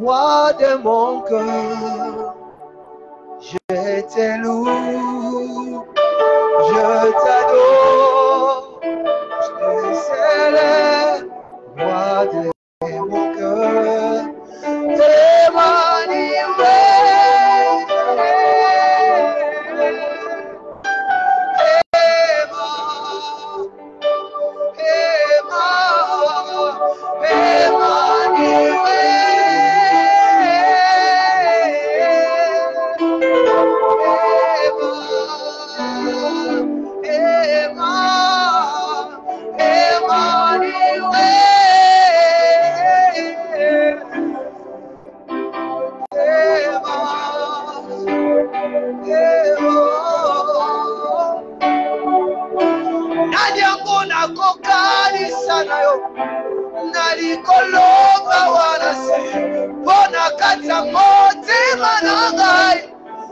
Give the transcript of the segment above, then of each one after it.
Roi de mon cœur, je te loue, je t'adore, je te célèbre, roi de mon cœur,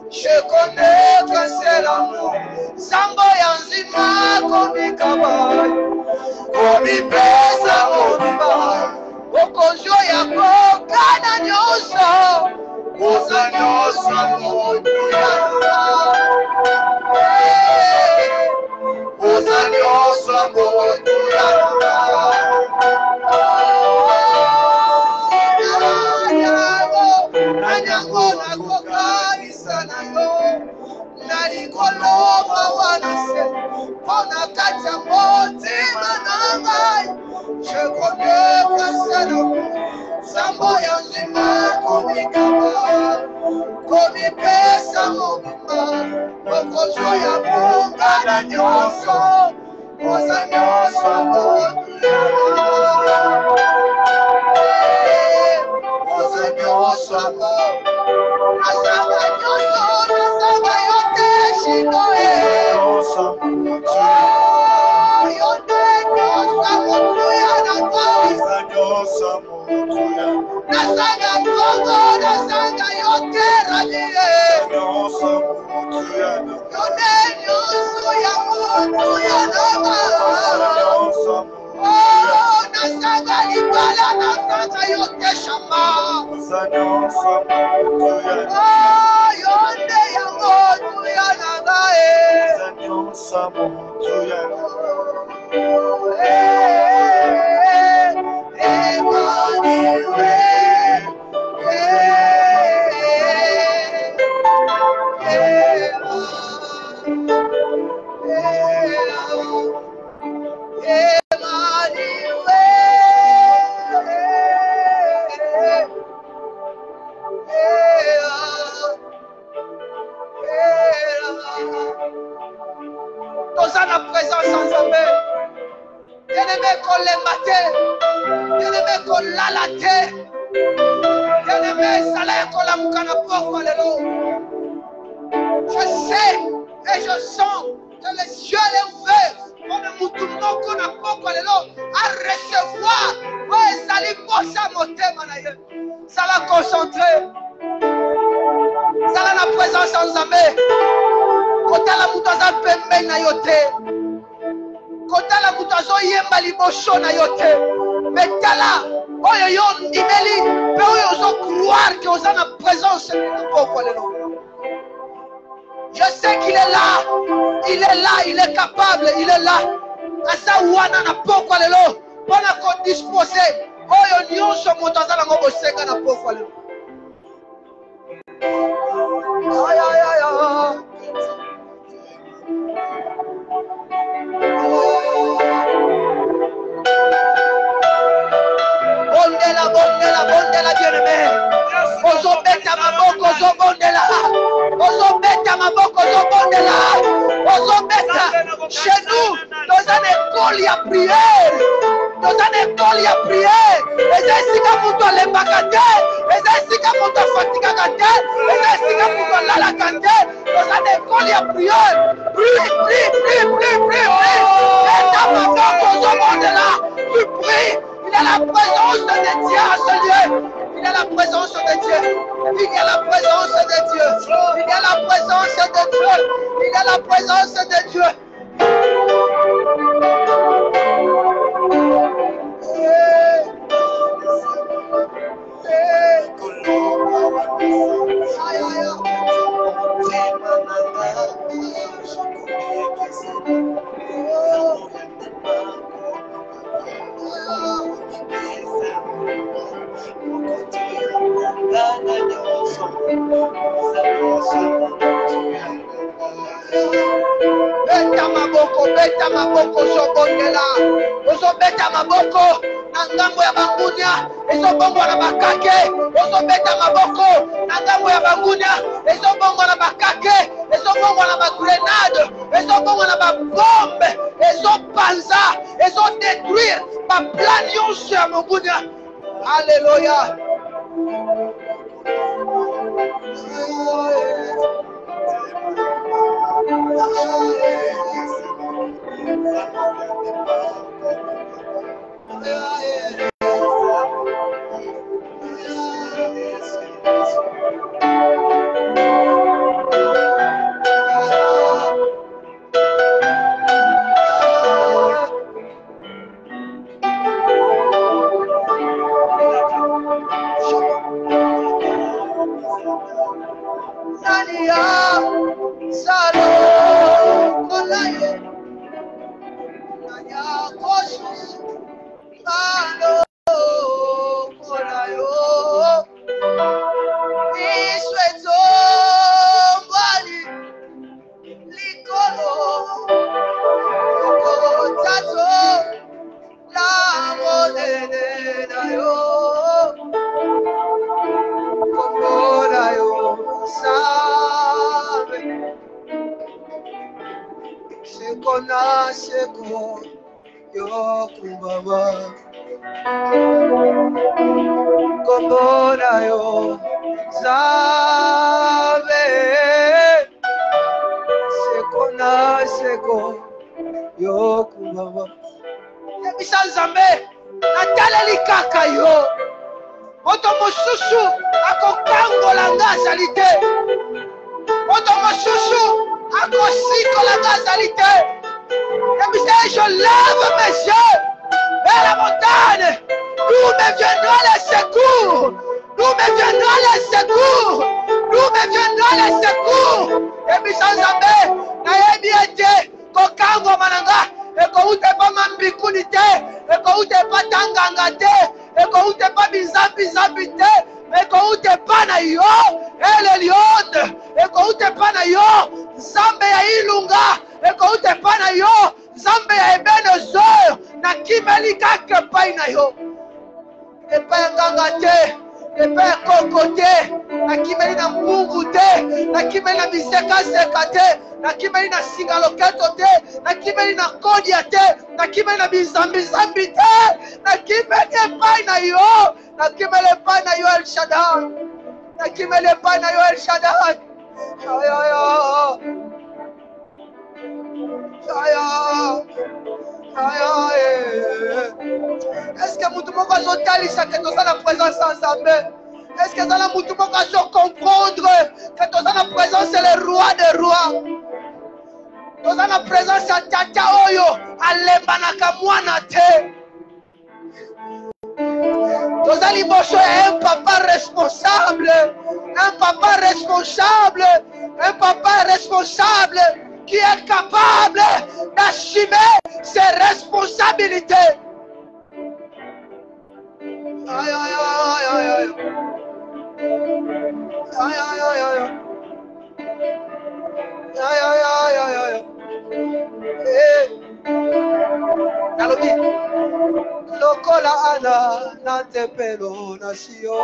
je connais que c'est l'amour. Sambo yanzima komikabai, komipesa komima. Okonjo yako kana nyoso, uza nyoso mutuyana. Uza nyoso mutuyana. Nanyango nakokani sana yo, nalikoloma wanase, pona kata moti manangai, je connais que c'est l'amour, sambo yanzima komikaba, komipesa mobima, okozo ya bunga na nyoso, oza nyoso motuyana. Je sais et je sens que les cieux sont ouverts à recevoir. Ça l'a concentré. Ça l'a la présence en Zambé. Quand la moutaza pembe na yote. Quand la moutazo yemba liboso na yote. Mais tala, oyo yo ndimeli, mais oyo zo croire que vous avez la présence. Je sais qu'il est là, il est capable, il est là. Asa wana na pokwa lelo, pona ko disposer. Oyo nyonso moto azala ngo bosenga na pokwa lelo. Ay ay ay ay. Bondela bien-aimé. Ozobeta maboko, ozobondela. Ozobeta maboko, ozobondela. Ozobeta. Chez nous, dans une école, il y a prière. Dans une école, il y a prière. Et c'est ici que vous doit les bagater. Et c'est ici que vous doit fatiguer à et c'est ici que vous doit la canter. Dans une école, il y a prière. Prie. Et ta maboko, ozobondela. Tu pries. Il y a la présence de Dieu à ce lieu. Il y a la présence de Dieu. Il y a la présence de Dieu. Il y a la présence de Dieu. Il y a la présence de Dieu. Beta maboko zobondela. Ozobeta maboko na ngambo ya bangunia. Ezobongo na bakake. Ozobeta maboko na ngambo ya bangunia. Ezobongo na bakake. Ezobongo na bagrenade. Ezobongo na babombe. Ezopanza. Ezodétruire ba plan nyonso ya mongunia. Alléluia. Je lève mes yeux vers la montagne, d'où me viendra le secours, d'où me viendra le secours, d'où me viendra le secours. Et puis sans jamais, nayebi ete kokango mananga, eko ute pa mambikuni te, eko ute pa tanganga te, eko ute pa bizambi te, eko ute pa na yo, Elion, eko ute pa na yo, Zambe ya ilunga, eko ute pa na yo, Zambe ya Ebenezer, na kimeli kake pai na yo. Epa ya nganga te, epa ya koko te, na kimeli na mungu te, na kimeli na biseka te, na kimeli na singaloketo te, na kimeli na kodia te, na kimeli na bizambi te, na kimeli epai na yo, na kimeli epai na yo El Shaddai, na kimeli epai na yo El Shaddai. Est-ce que mutu moko azotalisa que toza na présence ensemble? Est-ce que toza na mutu moko azocomprendre que toza na présence le roi des rois? Toza na présence ya tata oyo alembanaka mwana te. Toza liboso ya un papa responsable, un papa responsable, un papa responsable qui est capable d'assumer ses responsabilités. Aïe, aïe, aïe, aïe, aïe. Aïe, aïe, aïe, aïe. Aïe, aïe, aïe, aïe, aïe. Nalobi, lokola ana na tempelo nasio.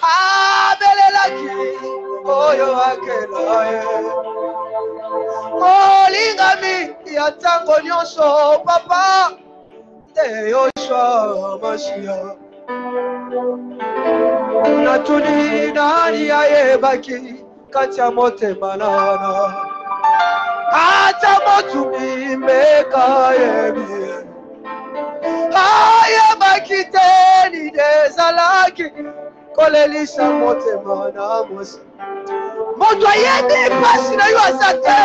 Abelelaki oyo akelaye. Olingami ya tango nyonso papa te Yoshua Mashiach. Natuni nani ayebaki kati ya motema nana. Ata motumi meka yebi. Ayebaki te ni dezalaki kolelisa motema na mosi. Moto ayebi pasi na yo asate.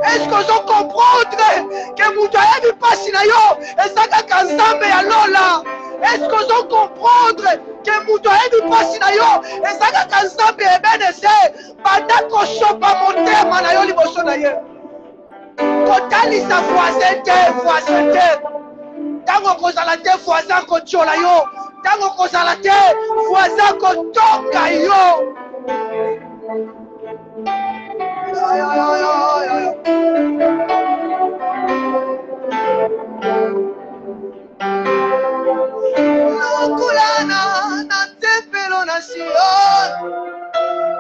Est-ce que vous comprenez que moto ayebi pasi na yo ezaka kanzambe ya lola? Est-ce que vous comprenez que moto ayebi pasi na yo ezaka kanzambe Ebenezer banda kosopa motema na yo liboso na ye? Kotalisa voisin te. Tango kozala te voisin kotiola yo. Tango kozala te voisin kotonga yo. Kulana na tempelo na Sion.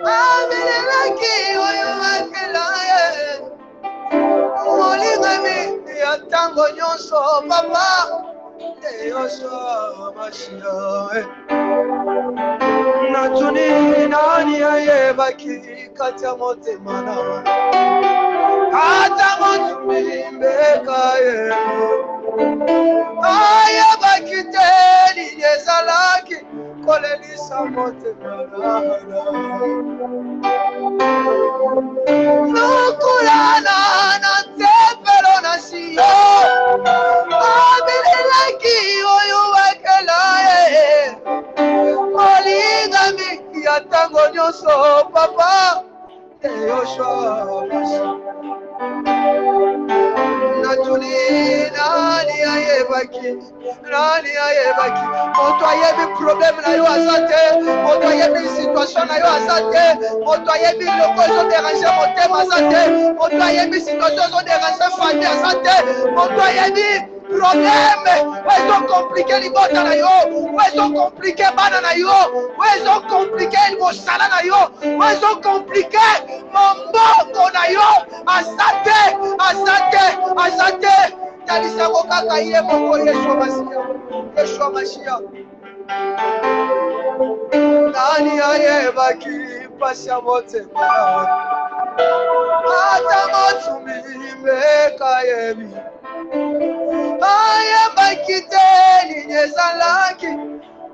Amelelaki oyo makelaye. Molingami ya tango nyonso papa. Yoso Mashiach. Natuni nani ayebaki kata motema na. Kata motuma ye. Ayebaki teni nezalaki kolelisa motema na. Nukulana na tempelo na Sion. Amelelaki oyo wakelaye. Molingami ya tango nyonso papa. Yoshua Mashiach. Natuni nani ayebaki. Moto ayebi problème na yo azate. Moto ayebi situation na yo azate. Moto ayebi loko zo déranger motema azate. Moto ayebi situation zo déranger famille azate. Moto ayebi problème. Ils ont compliqué les bottes na yo. Ils ont compliqué bana na yo. Ils ont compliqué mon sala na yo. Ils ont compliqué mon bongo na yo. Azate. Talisa kaka ye moko Yeshua Mashiach. Nani ayebaki pasha motema. Ata motumime kayebi. Ayebaki teni nezalaki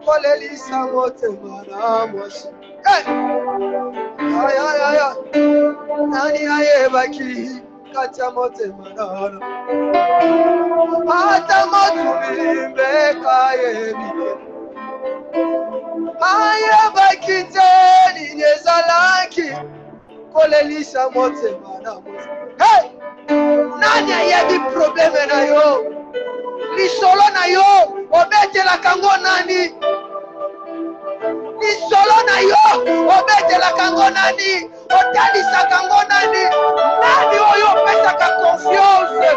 kolelisa motema na moshi. Nani ayebaki kacha motema na. Ata motumime kayebi. Ayebaki teni nezalaki kolelisa motema na moshi. Nani ayebi problème na yo? Lisolo na yo obetela kango nani? Lisolo na yo obetela kango nani? Otalisa kango nani? Nani oyo opesaka confiance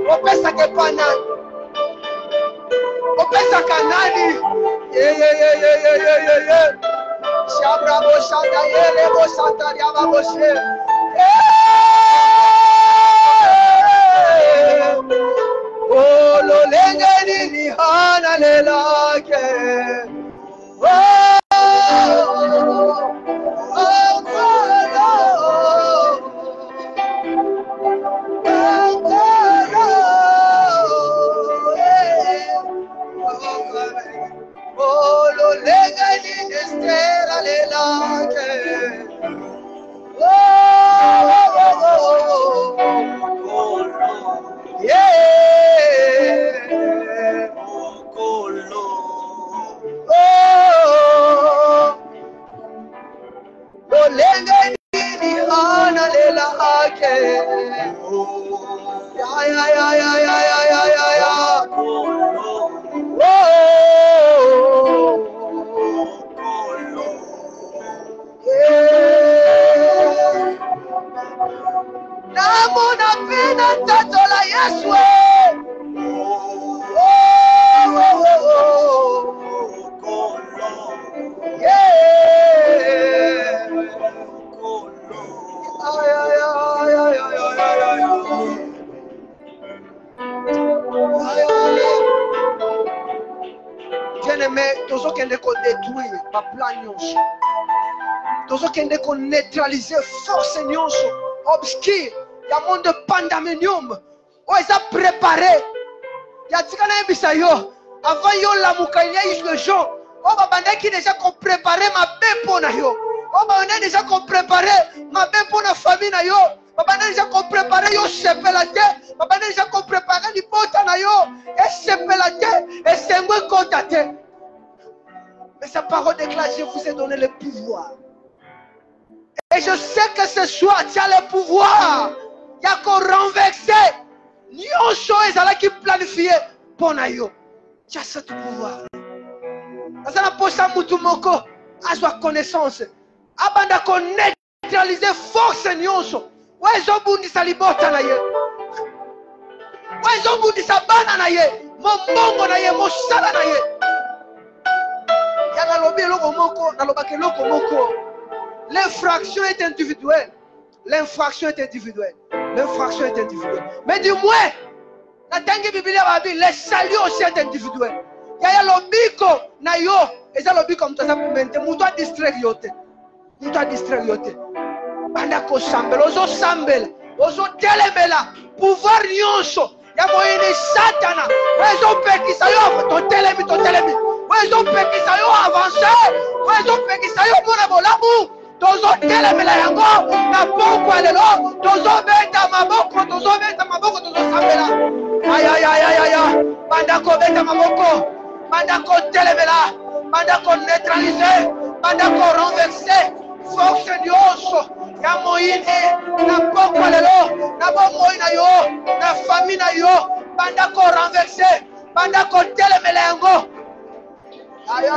opesaka pa nani? Opesaka nani? Shabra bo shanda yele bo santa yaba bo she. Oh lo lengeni ni hana lelake. Oh lo lengeni estera lelake. Tozokende ko neutraliser force nyonso obscure ya monde pandemonium o eza préparé ya tika na yebisa yo avant yo lamuka il y a eu le jour o babandaki déjà ko préparer mabe mpona yo o babandaki déjà ko préparer mabe mpona famille na yo babandaki déjà ko préparer yo sepela te babandaki déjà ko préparer libota na yo esepela te esengwe kota te. Mais sa parole déclare, je vous ai donné le pouvoir. Et je sais que ce soir, tu as le pouvoir. Il y a qu'on renverser. Nyonso ezala qui planifié pour nayo. Tu as ce pouvoir. Azana posa mutu moko azwa connaissance. abanda ko neutraliser force nyonso wezobundisa libota na ye wezobundisa bana na ye mombongo na ye mosala na ye ya nalobi eloko moko nalobaka eloko moko. L'infraction est individuelle. L'infraction est individuelle. L'infraction est individuelle. Mais du moins, le salut aussi est individuel. Il y a l'obiko na yo. Et ça l'obiko comme ça mente. Mouto distraire yote. Mouto distraire yote. Bandako sambel. Ozo sambel. Ozo telemela. Pouvoir nyonso. Ya moyene satana. Ozo pekisa yo. To telemi. Ozo pekisa yo avancer. Ozo pekisa yo mona bolamu. Tozo telemela yango na pokwa lelo tozo beta maboko tozo sambela aya bandako beta maboko bandako telemela bandako neutraliser bandako renverser force nyonso ya moyini na pokwa lelo na bomoi na yo na famille na yo bandako renverser bandako telemela yango aya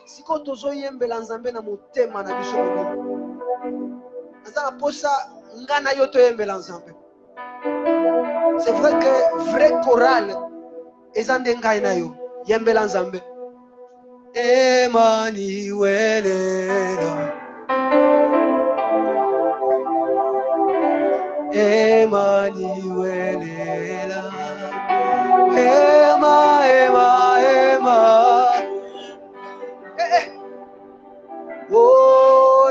siko tozo yembela nzambe na motema na biso mobimba nazala posa ngana yo toyembela nzambe. C'est vrai que vrai chorale ezande ngai na yo yembela nzambe. Emmanuel Emmanuel Ema oh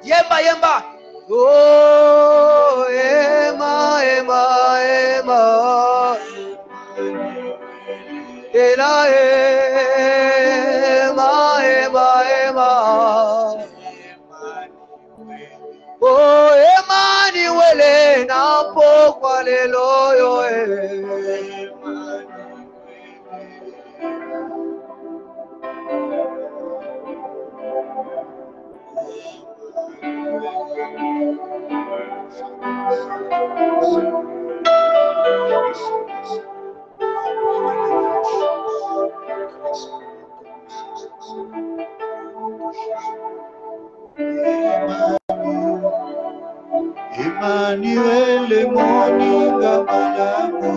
Ema yemba oh Ema ela Ema oh Emmanuel na pokwa lelo yo Emmanuel moninga malamu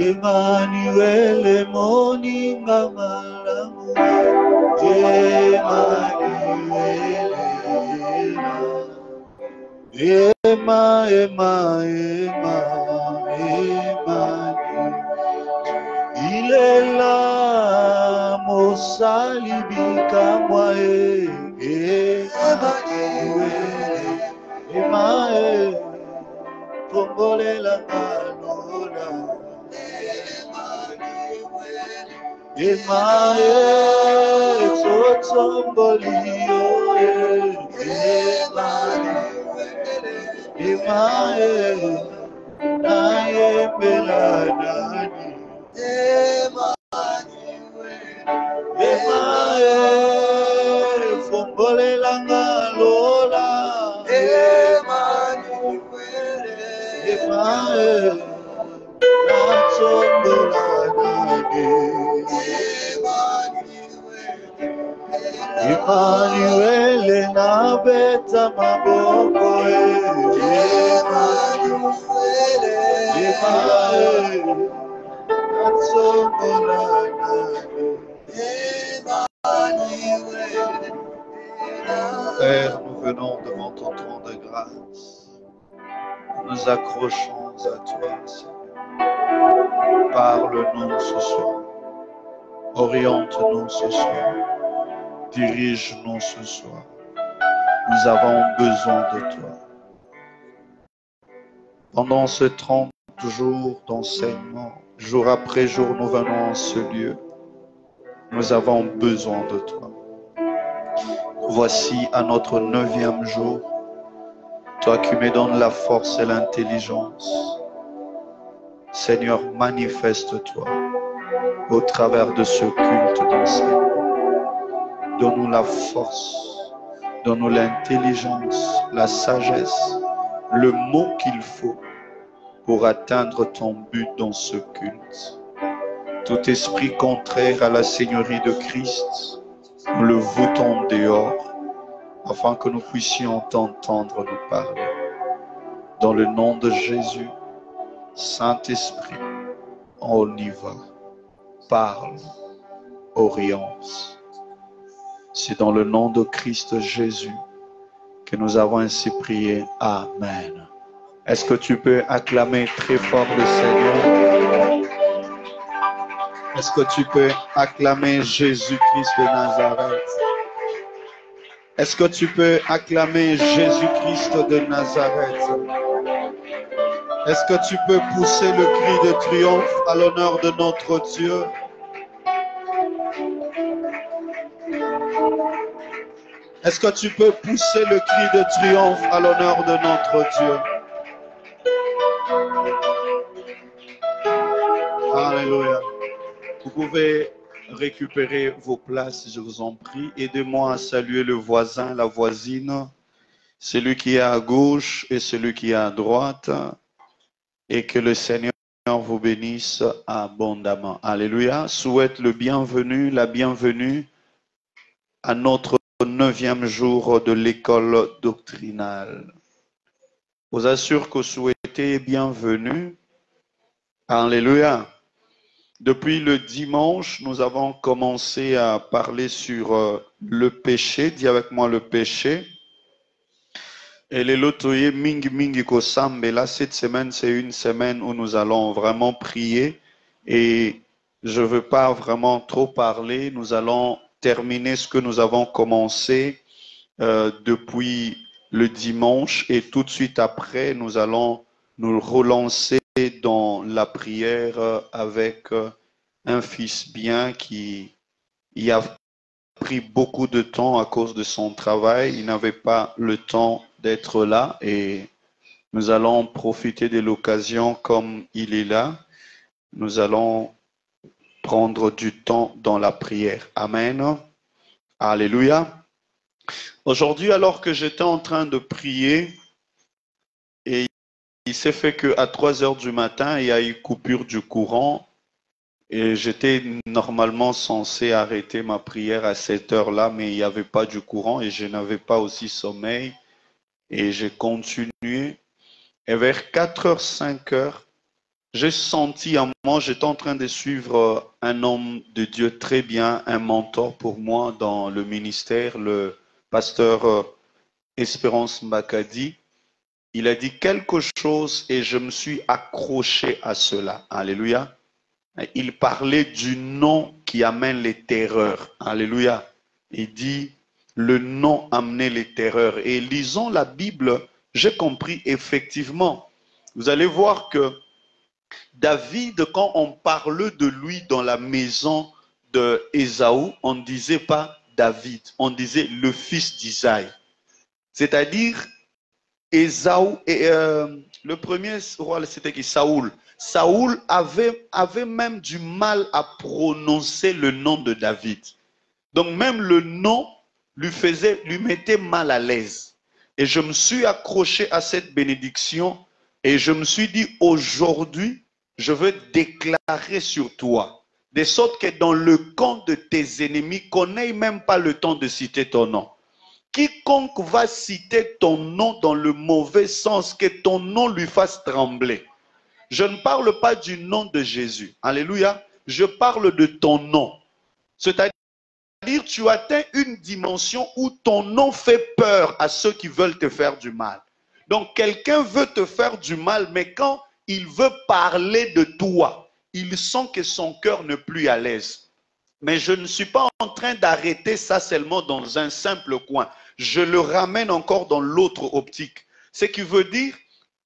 Emmanuel moninga malamu il est là mosalibi kamwa Emmanuel tombolela ngalola Emmanuel totombolio Emmanuel naye belanani Emmanuel fombolela ngalola Emmanuel Emmanuel na beta maboko Emmanuel natsongola Père, nous venons devant ton trône de grâce. Nous nous accrochons à toi, Seigneur. Parle-nous ce soir. Oriente-nous ce soir. Dirige-nous ce soir. Nous avons besoin de toi. Pendant ce 30 jours d'enseignement, jour après jour, nous venons en ce lieu. Nous avons besoin de toi. Voici à notre 9e jour, toi qui me donnes la force et l'intelligence. Seigneur, manifeste-toi au travers de ce culte d'enseignement. Donne-nous la force, donne-nous l'intelligence, la sagesse, le mot qu'il faut pour atteindre ton but dans ce culte. Tout esprit contraire à la Seigneurie de Christ, nous le voûtons dehors, afin que nous puissions t'entendre nous parler. Dans le nom de Jésus, Saint-Esprit, on y va. Parle, oriente. C'est dans le nom de Christ Jésus que nous avons ainsi prié. Amen. Est-ce que tu peux acclamer très fort le Seigneur? Est-ce que tu peux acclamer Jésus-Christ de Nazareth? Est-ce que tu peux acclamer Jésus-Christ de Nazareth? Est-ce que tu peux pousser le cri de triomphe à l'honneur de notre Dieu? Est-ce que tu peux pousser le cri de triomphe à l'honneur de notre Dieu? Alléluia. Vous pouvez récupérer vos places, je vous en prie. Aidez-moi à saluer le voisin, la voisine, celui qui est à gauche et celui qui est à droite. Et que le Seigneur vous bénisse abondamment. Alléluia. Souhaite le bienvenu, la bienvenue à notre 9e jour de l'école doctrinale. Je vous assure que vous souhaitez bienvenue. Alléluia. Depuis le dimanche, nous avons commencé à parler sur le péché. Dis avec moi le péché. Et les lotoye mingi mingi kosambe. Là, cette semaine, c'est une semaine où nous allons vraiment prier. Et je ne veux pas vraiment trop parler. Nous allons terminer ce que nous avons commencé depuis le dimanche. Et tout de suite après, nous allons nous relancer dans la prière avec un fils bien qui y a pris beaucoup de temps à cause de son travail. Il n'avait pas le temps d'être là et nous allons profiter de l'occasion comme il est là. Nous allons prendre du temps dans la prière. Amen. Alléluia. Aujourd'hui, alors que j'étais en train de prier, et il s'est fait qu'à 3 heures du matin, il y a eu coupure du courant et j'étais normalement censé arrêter ma prière à cette heure-là, mais il n'y avait pas du courant et je n'avais pas aussi sommeil et j'ai continué. Et vers 4 heures, 5 heures, j'ai senti à moi, j'étais en train de suivre un homme de Dieu très bien, un mentor pour moi dans le ministère, le pasteur Espérance Mbakadi. Il a dit quelque chose et je me suis accroché à cela. Alléluia. Il parlait du nom qui amène les terreurs. Alléluia. Il dit, le nom amenait les terreurs. Et lisons la Bible, j'ai compris effectivement. Vous allez voir que David, quand on parle de lui dans la maison de Ésaü, on ne disait pas David, on disait le fils d'Isaïe. C'est-à-dire, Ésaü, le premier roi, c'était qui? Saoul. Saoul avait même du mal à prononcer le nom de David. Donc même le nom lui mettait mal à l'aise. Et je me suis accroché à cette bénédiction Et je me suis dit, aujourd'hui, je veux déclarer sur toi, de sorte que dans le camp de tes ennemis, qu'on n'ait même pas le temps de citer ton nom. Quiconque va citer ton nom dans le mauvais sens, que ton nom lui fasse trembler. Je ne parle pas du nom de Jésus. Alléluia. Je parle de ton nom. C'est-à-dire, tu atteins une dimension où ton nom fait peur à ceux qui veulent te faire du mal. Donc, quelqu'un veut te faire du mal, mais quand il veut parler de toi, il sent que son cœur n'est plus à l'aise. Mais je ne suis pas en train d'arrêter ça seulement dans un simple coin. Je le ramène encore dans l'autre optique. Ce qui veut dire,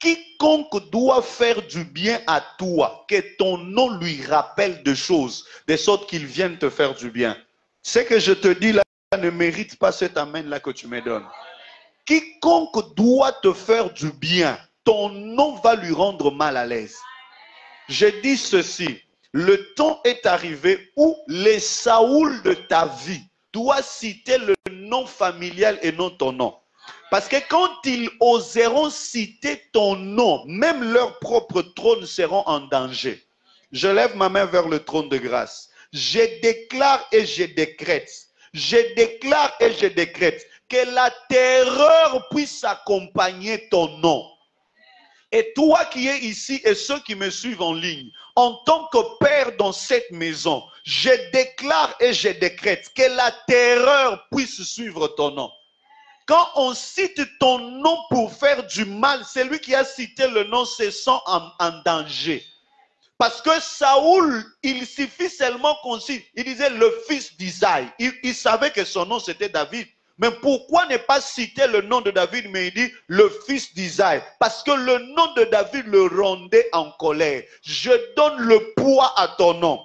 quiconque doit faire du bien à toi, que ton nom lui rappelle des choses, de sorte qu'il vienne te faire du bien. Ce que je te dis là ne mérite pas cet amen-là que tu me donnes. Quiconque doit te faire du bien, ton nom va lui rendre mal à l'aise. Je dis ceci, le temps est arrivé où les Saoul de ta vie doivent citer le nom familial et non ton nom. Parce que quand ils oseront citer ton nom, même leurs propres trônes seront en danger. Je lève ma main vers le trône de grâce. Je déclare et je décrète. Je déclare et je décrète que la terreur puisse accompagner ton nom. Et toi qui es ici et ceux qui me suivent en ligne, en tant que père dans cette maison, je déclare et je décrète que la terreur puisse suivre ton nom. Quand on cite ton nom pour faire du mal, celui qui a cité le nom se sent en danger. Parce que Saoul, il suffit seulement qu'on cite, il disait le fils d'Isaïe. Il savait que son nom c'était David. Mais pourquoi ne pas citer le nom de David, mais il dit le fils d'Isaïe? Parce que le nom de David le rendait en colère. Je donne le poids à ton nom.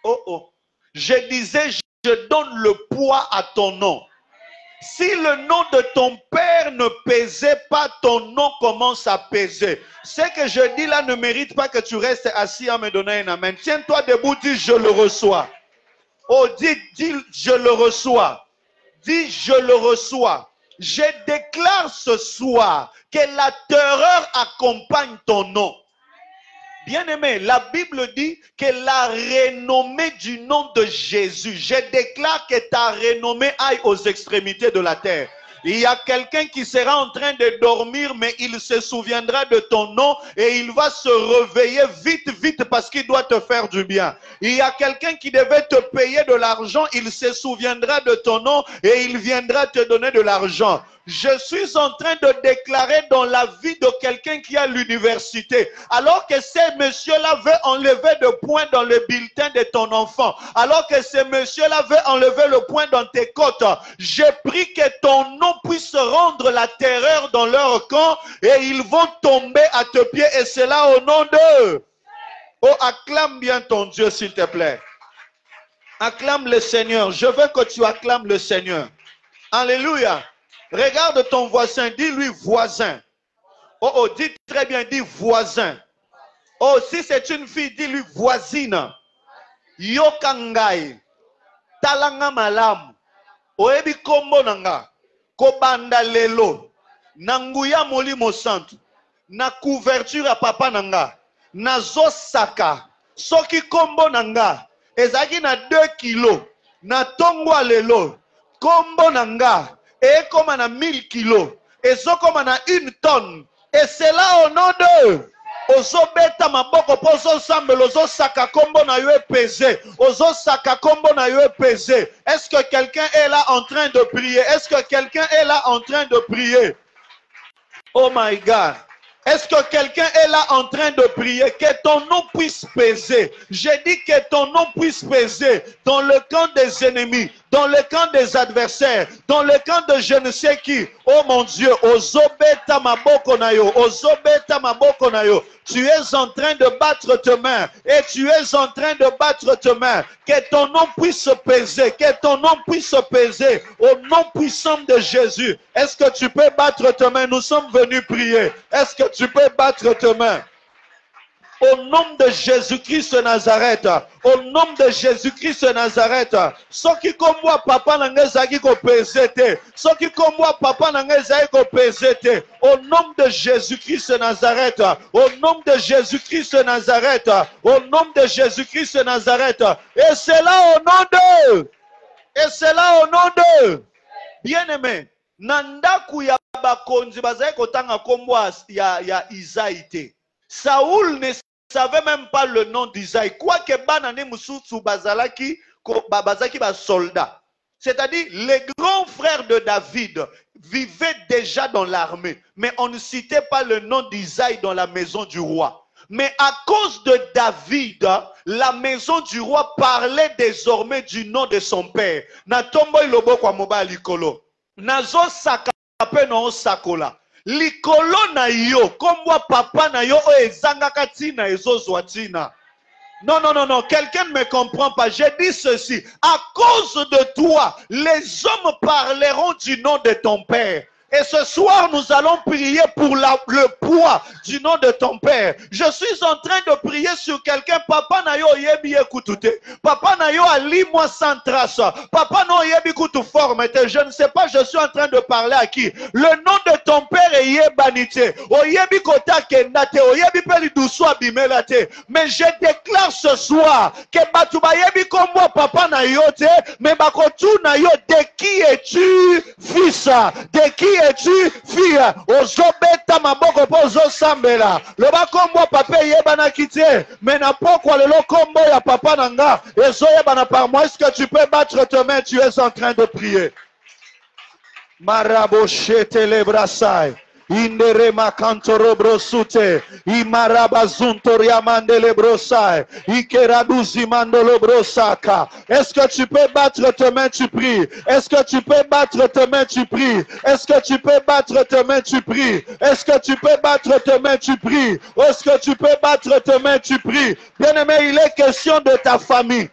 Oh oh. Je disais, je donne le poids à ton nom. Si le nom de ton père ne pesait pas, ton nom commence à peser. Ce que je dis là ne mérite pas que tu restes assis à me donner un amen. Tiens-toi debout, dis je le reçois. Oh, dis je le reçois. Dis, je le reçois. Je déclare ce soir que la terreur accompagne ton nom. Bien-aimé, la Bible dit que la renommée du nom de Jésus, je déclare que ta renommée aille aux extrémités de la terre. Il y a quelqu'un qui sera en train de dormir, mais il se souviendra de ton nom et il va se réveiller vite, vite parce qu'il doit te faire du bien. Il y a quelqu'un qui devait te payer de l'argent, il se souviendra de ton nom et il viendra te donner de l'argent. Je suis en train de déclarer dans la vie de quelqu'un qui est à l'université, alors que ce monsieur-là veut enlever le point dans le bulletin de ton enfant, alors que ce monsieur-là veut enlever le point dans tes côtes, je prie que ton nom puisse rendre la terreur dans leur camp et ils vont tomber à tes pieds et c'est là au nom d'eux. Oh, acclame bien ton Dieu s'il te plaît. Acclame le Seigneur. Je veux que tu acclames le Seigneur. Alléluia. Regarde ton voisin, dis-lui voisin. Oh, oh, dis très bien, dis voisin. Oh, si c'est une fille, dis-lui voisine. Yokangai. Talanga malam. Oebi kombo nanga. Kobanda lelo. Nanguya molimo santo. Na couverture à papa nanga. Na zosaka. Soki kombo nanga. Ezaki na 2 kilos. Na tongwa lelo. Kombo nanga. Et comme on a 1000 kilos, et ça comme on a 1 tonne, et c'est là au nom d'eux. Ozo beta maboko pozo sambe lozo saka kombo na yo pesé. Ozo saka kombo na yo pesé. Est-ce que quelqu'un est là en train de prier? Est-ce que quelqu'un est là en train de prier? Oh my God. Est-ce que quelqu'un est là en train de prier? Que ton nom puisse peser. J'ai dit que ton nom puisse peser dans le camp des ennemis, dans le camp des adversaires, dans le camp de je ne sais qui. Oh mon Dieu, ozobeta maboko na yo, ozobeta maboko na yo. Tu es en train de battre tes mains et tu es en train de battre tes mains. Que ton nom puisse peser, que ton nom puisse peser au nom puissant de Jésus. Est-ce que tu peux battre tes mains? Nous sommes venus prier. Est-ce que tu peux battre tes mains? Au nom de Jésus-Christ de Nazareth, au nom de Jésus-Christ de Nazareth, ceux qui comme moi, papa n'engagent ko pesete, ceux qui comme moi, papa n'engagent ko pesete, au nom de Jésus-Christ de Nazareth, au nom de Jésus-Christ de Nazareth, au nom de Jésus-Christ de Nazareth, et c'est là au nom de, et c'est là au nom de, bien-aimé, nandaku ya bakonzi bazai kotanga komwa ya Isaïe. Saoul ne savait même pas le nom d'Isaïe. Quoique banane mususu bazalaki ba soldat. C'est-à-dire les grands frères de David vivaient déjà dans l'armée, mais on ne citait pas le nom d'Isaïe dans la maison du roi. Mais à cause de David, la maison du roi parlait désormais du nom de son père. Na tombo ilobo kwa moba likolo. Nazo sakape no sakola. Likolo na yo, komwa papa na yo o ezangaka tina ezozwa tina. Non, non, non, non, quelqu'un ne me comprend pas. J'ai dit ceci. À cause de toi, les hommes parleront du nom de ton père. Et ce soir, nous allons prier pour le poids du nom de ton père. Je suis en train de prier sur quelqu'un. Papa na yo yebi ekutute. Papa na yo ali moi sans trace. Papa no yebi kutu formete. Je ne sais pas, je suis en train de parler à qui. Le nom de ton père est yebanite. O yebi kota kendate. O yebi peli douce abimelate. Mais je déclare ce soir que batuba yebi comme moi papa na yo te. Mais bakotu na yo, de qui es-tu fils? De qui es-tu fille? Ozobeta maboko po ozosambela. Loba kombo papa yebana kite. Mais na pokwa lelo kombo ya papa nanga. Ezo yebana par moi. Est-ce que tu peux battre tes mains? Tu es en train de prier. Maraboche telebrasai. Indere makantoro brosute, imaraba zuntoria mandele brosai, ikeraduzi mandolo brosaka. Est-ce que tu peux battre tes mains, tu pries? Est-ce que tu peux battre tes mains, tu pries? Est-ce que tu peux battre tes mains, tu pries? Est-ce que tu peux battre tes mains, tu pries? Est-ce que tu peux battre tes mains, tu pries? Bien-aimé, il est question de ta famille.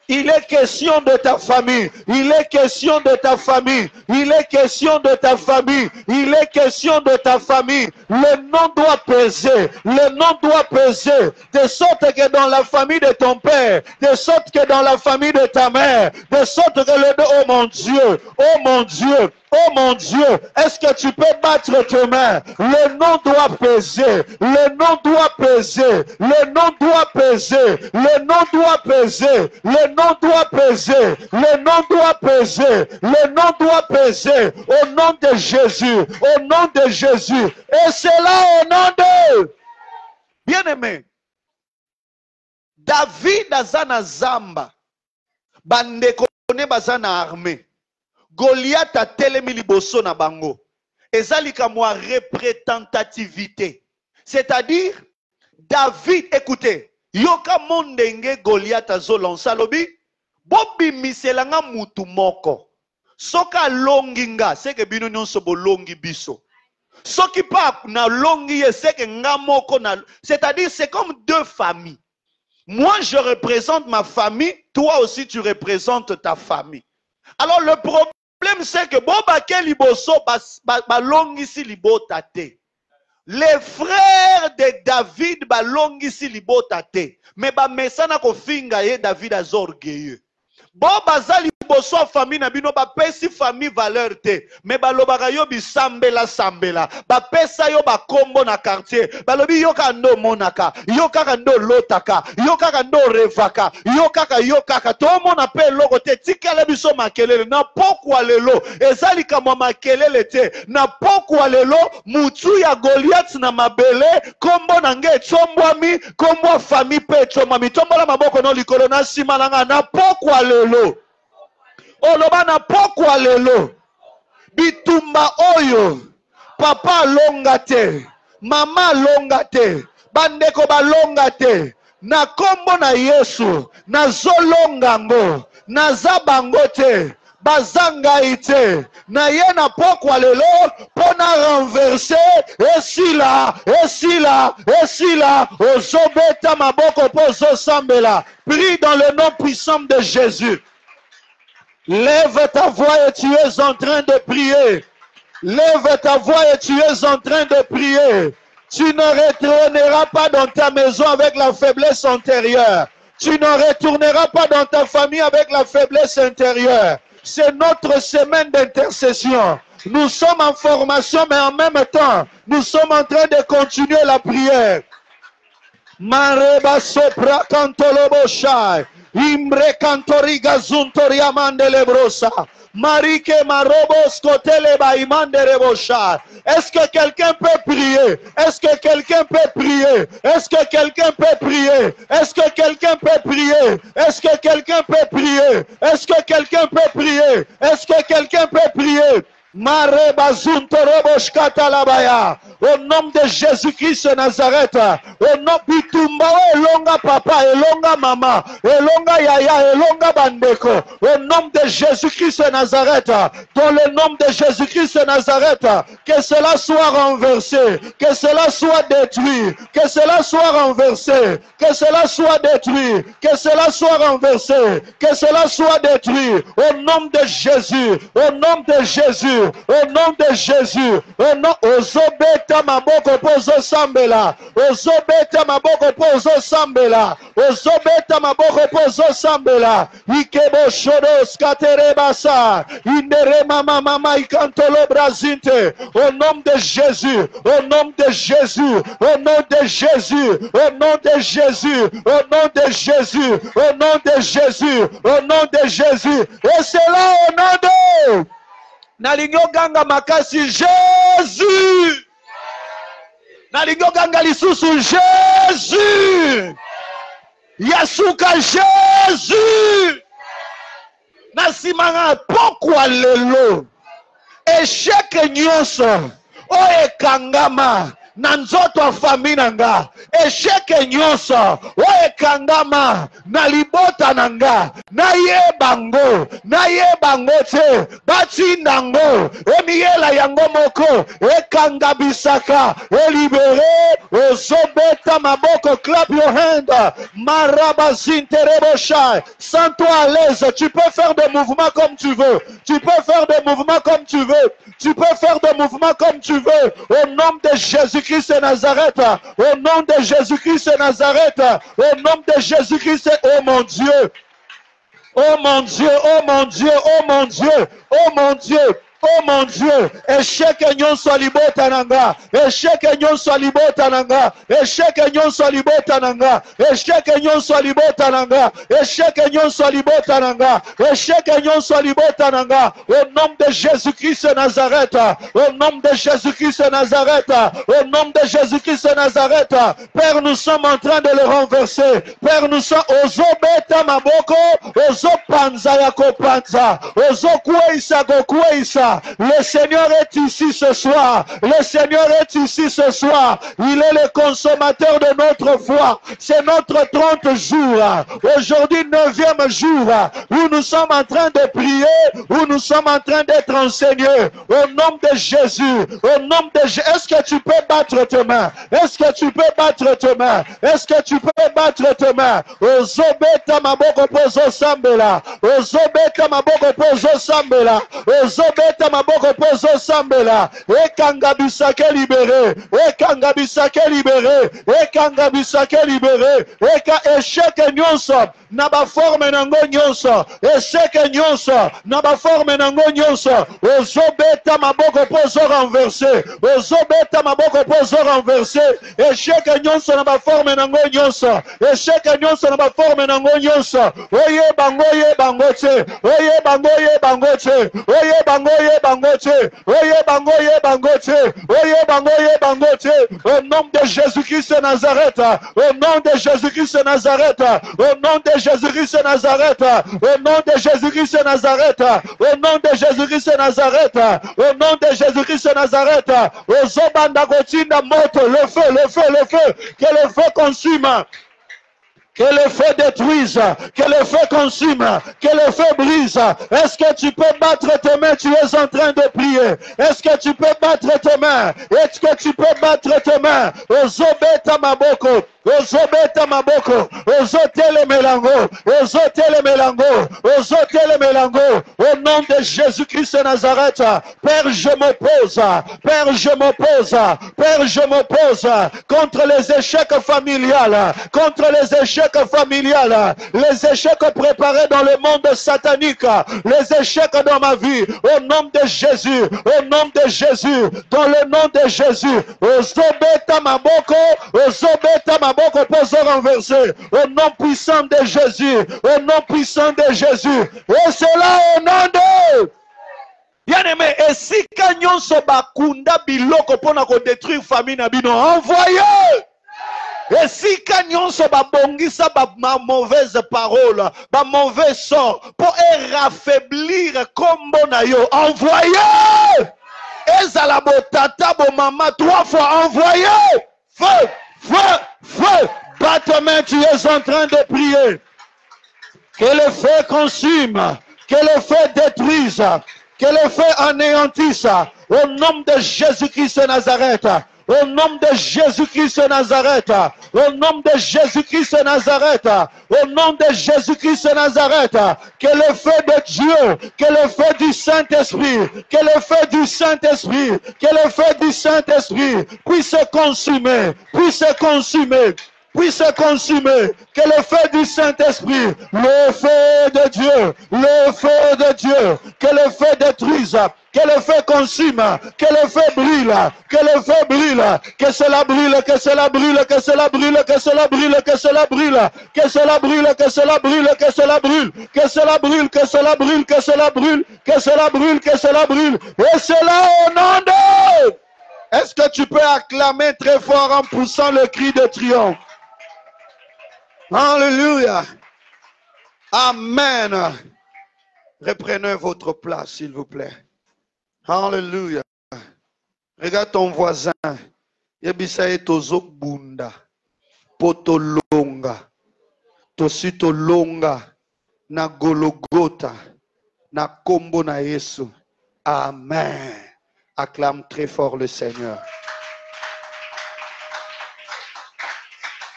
Il est question de ta famille. Il est question de ta famille. Il est question de ta famille. Il est question de ta famille. Le nom doit peser. Le nom doit peser. De sorte que dans la famille de ton père, de sorte que dans la famille de ta mère, de sorte que le nom, oh mon Dieu, oh mon Dieu, oh mon Dieu, est-ce que tu peux battre tes mains? Le nom doit peser. Le nom doit peser. Le nom doit peser. Le nom doit peser. Le nom doit peser. Le nom doit peser. Le nom doit peser. Au nom de Jésus. Au nom de Jésus. Et c'est là au nom de... Bien-aimé, David azana zamba. Bandeko ne bazana armée. Goliath a telemi liboso na bango. Ezalika moi représentativité. C'est-à-dire, David, écoutez, yoka mondenge Goliath azo lansa lobi, bobi miselanga mutu moko. Soka longinga, seke bino nyonso bo longi biso. Soki pa na longi ye seke nga moko na, c'est-à-dire c'est comme deux familles. Moi je représente ma famille, toi aussi tu représentes ta famille. Alors le problème c'est que boba ke liboso ba longisi libota te. Les frères de David ba longisi libota te. Mais ba mesana ko finga ye David azorgueilleux. Boba zali liboso famille na bino ba pesi famille valeur te. Mais ba lobaka yo bisambela sambela. Ba pesa yo ba kombo na quartier. Ba lobi yo ka ndo monaka, yo kaka ndo lotaka, yo kaka ndo revaka, yo kaka to mona pe loko te tikala biso makelele na pokwa lelo. Ezali kama makelele te. Na pokwa lelo mutu ya Goliath na mabele kombo na nge chombwami, kombo famille pe chombwami. Tombola maboko no likolo na sima na pokwa lelo. Oloba na pokwa lelo. Bitumba oyo. Papa longa te. Mama longa te. Bandeko ba longa te. Na kombo na Yesu. Na zolonga ngo. Na zabango te. Bazanga ite. Na ye na pokwa lelo. Pona renverser. Esila. Esila. Esila. Ozobeta maboko pozo sambela. Prie dans le nom puissant de Jésus. Lève ta voix et tu es en train de prier. Lève ta voix et tu es en train de prier. Tu ne retourneras pas dans ta maison avec la faiblesse antérieure. Tu ne retourneras pas dans ta famille avec la faiblesse intérieure. C'est notre semaine d'intercession. Nous sommes en formation, mais en même temps, nous sommes en train de continuer la prière. Mareba sopra cantolobo shai. Imbre cantoriga zuntoria mandelebrosa. Marike marobos kotele baimande shai. Est-ce que quelqu'un peut prier? Est-ce que quelqu'un peut prier? Est-ce que quelqu'un peut prier? Est-ce que quelqu'un peut prier? Est-ce que quelqu'un peut prier? Est-ce que quelqu'un peut prier? Est-ce que quelqu'un peut prier? Au nom de Jésus-Christ de Nazareth, au nom de Bitumba, elonga papa, elonga mama, elonga yaya, elonga bandeko, au nom de Jésus-Christ de Nazareth, dans le nom de Jésus-Christ de Nazareth, que cela soit renversé, que cela soit détruit, que cela soit renversé, que cela soit détruit, que cela soit renversé, que cela soit détruit, au nom de Jésus, au nom de Jésus. Au nom de Jésus, au nom Ozobeta maboko pozo sambela, Ozobeta maboko pozo sambela, Ozobeta maboko pozo sambela, Ikebo shodos katerebasa, Indere mama mama ikantolo brazinte, au nom de Jésus, au nom de Jésus, au nom de Jésus, au nom de Jésus, au nom de Jésus, au nom de Jésus, au nom de Jésus, et c'est là au nom de Nalingo ganga makasi Jésus. Nalingo ganga lisusu Jésus. Yasuka Jésus. Nasimanga pourquoi lelo. Échec nyonso. Oe kangama. Nanzoto famille nanga. Échec nyonso. Oe kangama. Na libota nanga. Na ye bango te bati nango emiela yango moko ekanga bisaka libéré ozobeta maboko. Clap your hand. Maraba zintereboshai. Sens-toi à l'aise. Tu peux faire des mouvements comme tu veux. Tu peux faire des mouvements comme tu veux. Tu peux faire des mouvements comme tu veux. Au nom de Jésus-Christ de Nazareth. Au nom de Jésus-Christ de Nazareth. Au nom de Jésus-Christ. Oh mon Dieu. Oh mon Dieu, oh mon Dieu, oh mon Dieu, oh mon Dieu, oh mon Dieu, échec nyonso libota nanga, échec nyonso libota nanga, échec nyonso libota nanga, échec nyonso libota nanga, échec nyonso libota nanga, échec nyonso libota nanga, au nom de Jésus-Christ de Nazareth, au nom de Jésus-Christ de Nazareth, au nom de Jésus-Christ de Nazareth, Père, nous sommes en train de le renverser, Père, nous sommes ozobeta maboko, ozopanza yako panza, ozokweisa gokweisa. Le Seigneur est ici ce soir. Le Seigneur est ici ce soir. Il est le consommateur de notre foi. C'est notre 30 jours. Aujourd'hui, 9e jour, où nous sommes en train de prier, où nous sommes en train d'être enseignés. Au nom de Jésus. Au nom de Jésus. Est-ce que tu peux battre tes mains? Est-ce que tu peux battre tes mains? Est-ce que tu peux battre tes mains? Ozobeta maboko pozo sambela. Ozobeta maboko pozo sambela. Ozobeta maboko pozo sambela. Ekanga bisake libéré. Ekanga bisake libéré. Ekanga bisake libéré. Eka échec nyonso na ba forme nango nyonso. Échec nyonso na ba forme nango nyonso. Ozobeta maboko pozo renversé. Ozobeta maboko pozo renversé. Échec nyonso na ba forme nango nyonso. Échec nyonso na ba forme nango nyonso. Oye bango te. Oye bango te. Oye bango te. Oye bango te. Oye bango te. Au nom de Jésus-Christ de Nazareth. Au nom de Jésus-Christ de Nazareth. Au nom de Jésus-Christ de Nazareth. Au nom de Jésus-Christ de Nazareth. Au nom de Jésus-Christ de Nazareth. Au nom de Jésus-Christ de Nazareth. Ozobanda kotinda moto. Le feu. Que le feu consume. Que le feu détruise, que le feu consume, que le feu brise. Est-ce que tu peux battre tes mains? Tu es en train de prier. Est-ce que tu peux battre tes mains? Est-ce que tu peux battre tes mains? Ozobeta maboko. Ozobeta maboko. Ozotele melango. Ozotele melango. Ozotele melango. Au nom de Jésus-Christ de Nazareth. Père, je m'oppose. Père, je m'oppose. Père, je m'oppose contre les échecs familiales. Contre les échecs familial, les échecs préparés dans le monde satanique, les échecs dans ma vie, au nom de Jésus, au nom de Jésus, dans le nom de Jésus, Ozobeta maboko, poso renversé, au nom puissant de Jésus, au nom puissant de Jésus, et cela au nom de... Bien aimé, et si kanyon so bakunda biloko pona ko détruire famille na bino, envoyez! Et si kanyon se babongisa ba mauvaise parole, ba mauvais sort, pour raffaiblir kombo na yo, envoyez! Ezala botata bo mama 3 fois, envoyez! Feu, feu, feu! Bat ta main, tu es en train de prier. Que le feu consume, que le feu détruise, que le feu anéantisse, au nom de Jésus-Christ de Nazareth. Au nom de Jésus-Christ de Nazareth, au nom de Jésus-Christ de Nazareth, au nom de Jésus-Christ de Nazareth, que le feu de Dieu, que le feu du Saint-Esprit, que le feu du Saint-Esprit, que le feu du Saint-Esprit puisse consumer, puisse consumer. Puisse consumer, que le feu du Saint-Esprit, le feu de Dieu, le feu de Dieu, que le feu détruise, que le feu consume, que le feu brûle, que le feu brûle, que cela brûle, que cela brûle, que cela brûle, que cela brûle, que cela brûle, que cela brûle, que cela brûle, que cela brûle, que cela brûle, que cela brûle, que cela brûle, que cela brûle, que cela brûle, et cela au nom de... Est-ce que tu peux acclamer très fort en poussant le cri de triomphe? Alléluia. Amen. Reprenez votre place, s'il vous plaît. Alléluia. Regarde ton voisin. Yebisaye tozo bunda. Poto longa. Tosito longa. Na Golgotha. Na kombo na Yesu. Amen. Acclame très fort le Seigneur.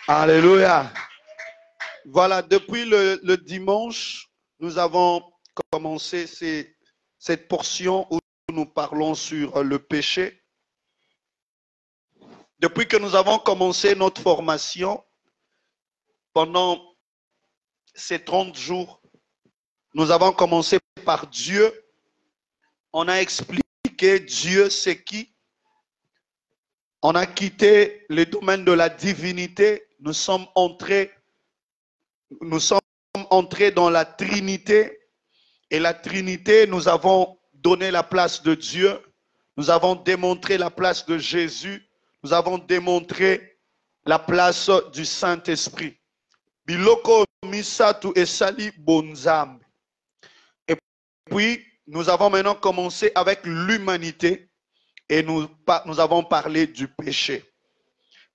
Alléluia. Voilà, depuis le dimanche, nous avons commencé cette portion où nous parlons sur le péché. Depuis que nous avons commencé notre formation, pendant ces 30 jours, nous avons commencé par Dieu. On a expliqué Dieu c'est qui. On a quitté le domaine de la divinité. Nous sommes entrés dans la Trinité. Et la Trinité, nous avons donné la place de Dieu. Nous avons démontré la place de Jésus. Nous avons démontré la place du Saint-Esprit. Biloko misatu esali bonzambe. Et puis, nous avons maintenant commencé avec l'humanité. Et nous avons parlé du péché.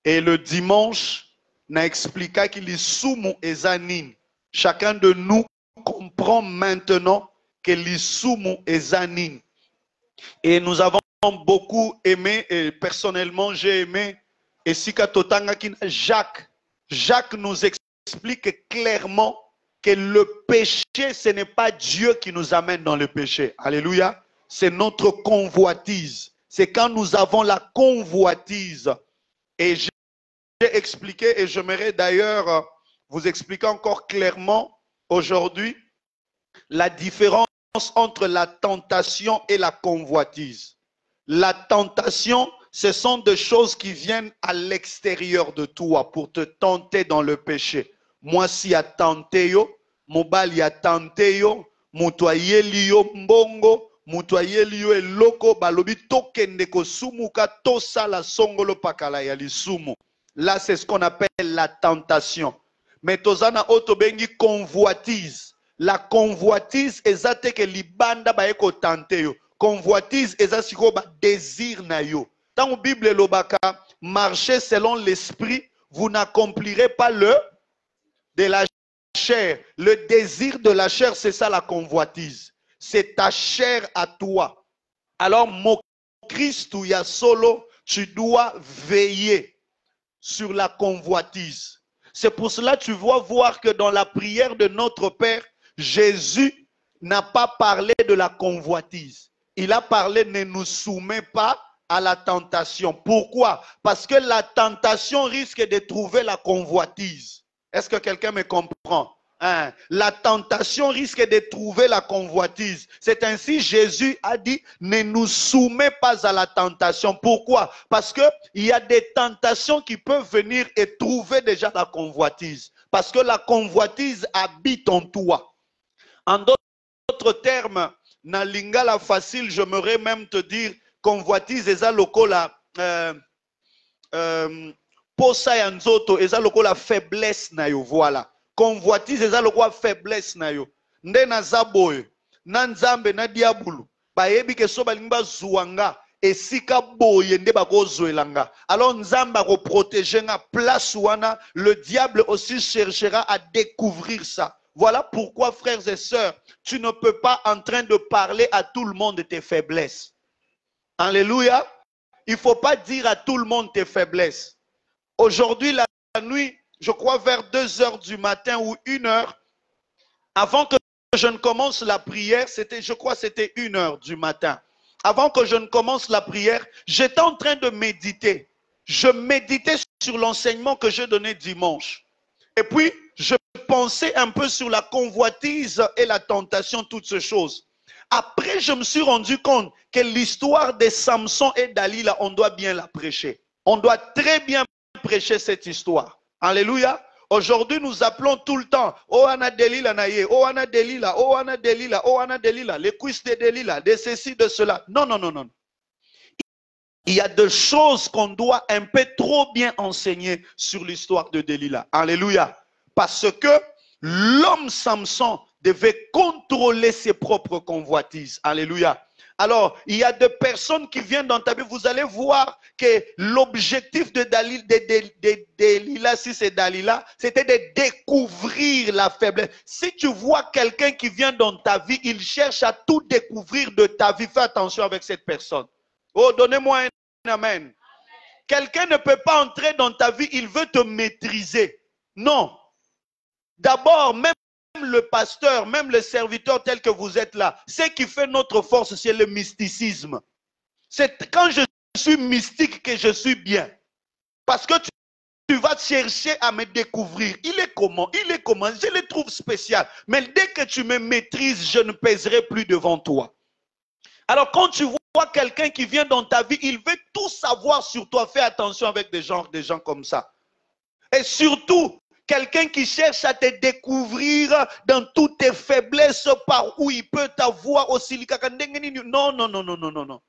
Et le dimanche, n'a expliqué qu'il est soumu ezanin. Chacun de nous comprend maintenant que l'isumu ezanin. Et nous avons beaucoup aimé, et personnellement j'ai aimé, et Sika Totanga Jacques. Jacques nous explique clairement que le péché, ce n'est pas Dieu qui nous amène dans le péché. Alléluia. C'est notre convoitise. C'est quand nous avons la convoitise. Et j'ai expliqué, et j'aimerais d'ailleurs vous expliquer encore clairement aujourd'hui la différence entre la tentation et la convoitise. La tentation, ce sont des choses qui viennent à l'extérieur de toi pour te tenter dans le péché. Moi, si a tenté yo, mobali a tenté yo, mutoyeli yo mbongo, mutoyeli yo eloko, balobi tokende ko sumuka tosa la songolo pakala ya lisumu. Là, c'est ce qu'on appelle la tentation. Mais tozana otobengi convoitise. La convoitise, ezate ke libanda ba eko tante yo. Convoitise, ezasiko ba désir na yo. Dans la Bible, lobaka, marchez selon l'esprit, vous n'accomplirez pas de la chair. Le désir de la chair, c'est ça la convoitise. C'est ta chair à toi. Alors, mon Christ ou ya solo, tu dois veiller sur la convoitise. C'est pour cela que tu vas voir que dans la prière de notre Père, Jésus n'a pas parlé de la convoitise. Il a parlé ne nous soumets pas à la tentation. Pourquoi? Parce que la tentation risque de trouver la convoitise. Est-ce que quelqu'un me comprend? Hein? La tentation risque de trouver la convoitise. C'est ainsi Jésus a dit, ne nous soumets pas à la tentation. Pourquoi? Parce qu'il y a des tentations qui peuvent venir et trouver déjà la convoitise. Parce que la convoitise habite en toi. En d'autres termes, na lingala facile, j'aimerais même te dire, convoitise eza lokola posa ya nzoto eza lokola faiblesse na yo, voilà. Convoitise eza lokola faiblesse na yo. Nde naza boye na nzambe na diabulu bayebi ke so balingi bazuwanga esika boye nde bakozwelanga. Alors nzambe akoprotege nga place wana, le diable aussi cherchera à découvrir ça. Voilà pourquoi, frères et sœurs, tu ne peux pas en train de parler à tout le monde de tes faiblesses. Alléluia. Il ne faut pas dire à tout le monde tes faiblesses. Aujourd'hui, la nuit, je crois vers 2 heures du matin ou 1 heure, avant que je ne commence la prière, je crois que c'était 1 heure du matin. Avant que je ne commence la prière, j'étais en train de méditer. Je méditais sur l'enseignement que j'ai donné dimanche. Et puis, je pensais un peu sur la convoitise et la tentation, toutes ces choses. Après, je me suis rendu compte que l'histoire de Samson et Dalila, on doit bien la prêcher. On doit très bien prêcher cette histoire. Alléluia. Aujourd'hui, nous appelons tout le temps, oh Anna Delila naye, oh Anna Delila, oh Anna Delila, oh Anna Delila, les cuisses de Delila, de ceci, de cela. Non, non, non, non. Il y a des choses qu'on doit un peu trop bien enseigner sur l'histoire de Delila. Alléluia. Parce que l'homme Samson devait contrôler ses propres convoitises. Alléluia. Alors, il y a des personnes qui viennent dans ta vie, vous allez voir que l'objectif de Delila, si c'est Dalila, c'était de découvrir la faiblesse. Si tu vois quelqu'un qui vient dans ta vie, il cherche à tout découvrir de ta vie. Fais attention avec cette personne. Oh, donnez-moi un amen. Quelqu'un ne peut pas entrer dans ta vie, il veut te maîtriser. Non. D'abord, même le pasteur, même le serviteur tel que vous êtes là, ce qui fait notre force, c'est le mysticisme. C'est quand je suis mystique que je suis bien. Parce que tu vas chercher à me découvrir. Il est comment? Il est comment? Je le trouve spécial. Mais dès que tu me maîtrises, je ne pèserai plus devant toi. Alors quand tu vois quelqu'un qui vient dans ta vie, il veut tout savoir sur toi. Fais attention avec des gens comme ça. Et surtout, quelqu'un qui cherche à te découvrir dans toutes tes faiblesses, par où il peut t'avoir aussi. Non, non, non, non, non, non, non.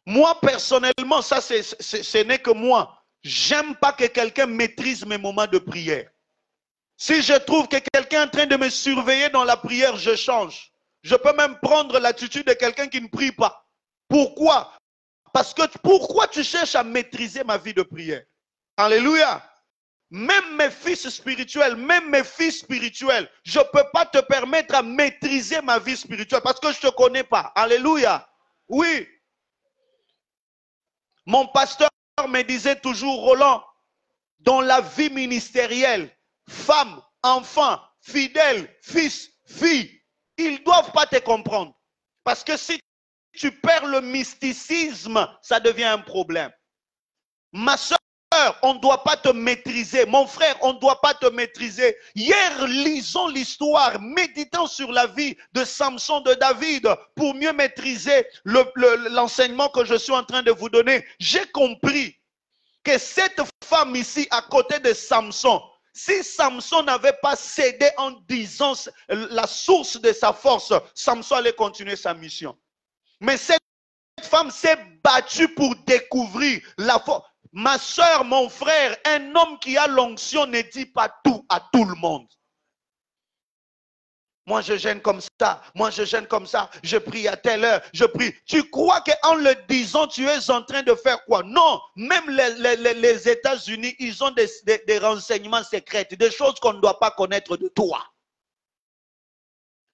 Moi, personnellement, ça, ce n'est que moi. J'aime pas que quelqu'un maîtrise mes moments de prière. Si je trouve que quelqu'un est en train de me surveiller dans la prière, je change. Je peux même prendre l'attitude de quelqu'un qui ne prie pas. Pourquoi? Parce que pourquoi tu cherches à maîtriser ma vie de prière? Alléluia. Même mes fils spirituels, je ne peux pas te permettre à maîtriser ma vie spirituelle parce que je ne te connais pas. Alléluia. Oui. Mon pasteur me disait toujours, Roland, dans la vie ministérielle, femmes, enfants, fidèles, fils, filles, ils ne doivent pas te comprendre. Parce que si tu perds le mysticisme, ça devient un problème. Ma soeur, on ne doit pas te maîtriser. Mon frère, on ne doit pas te maîtriser. Hier, lisons l'histoire, méditons sur la vie de Samson, de David, pour mieux maîtriser l'enseignement que je suis en train de vous donner. J'ai compris que cette femme ici, à côté de Samson, si Samson n'avait pas cédé en disant la source de sa force, Samson allait continuer sa mission. Mais cette femme s'est battue pour découvrir la force. Ma soeur, mon frère, un homme qui a l'onction ne dit pas tout à tout le monde. Moi, je gêne comme ça. Moi, je gêne comme ça. Je prie à telle heure. Je prie. Tu crois qu'en le disant, tu es en train de faire quoi? Non. Même les États-Unis, ils ont des renseignements secrets, des choses qu'on ne doit pas connaître de toi.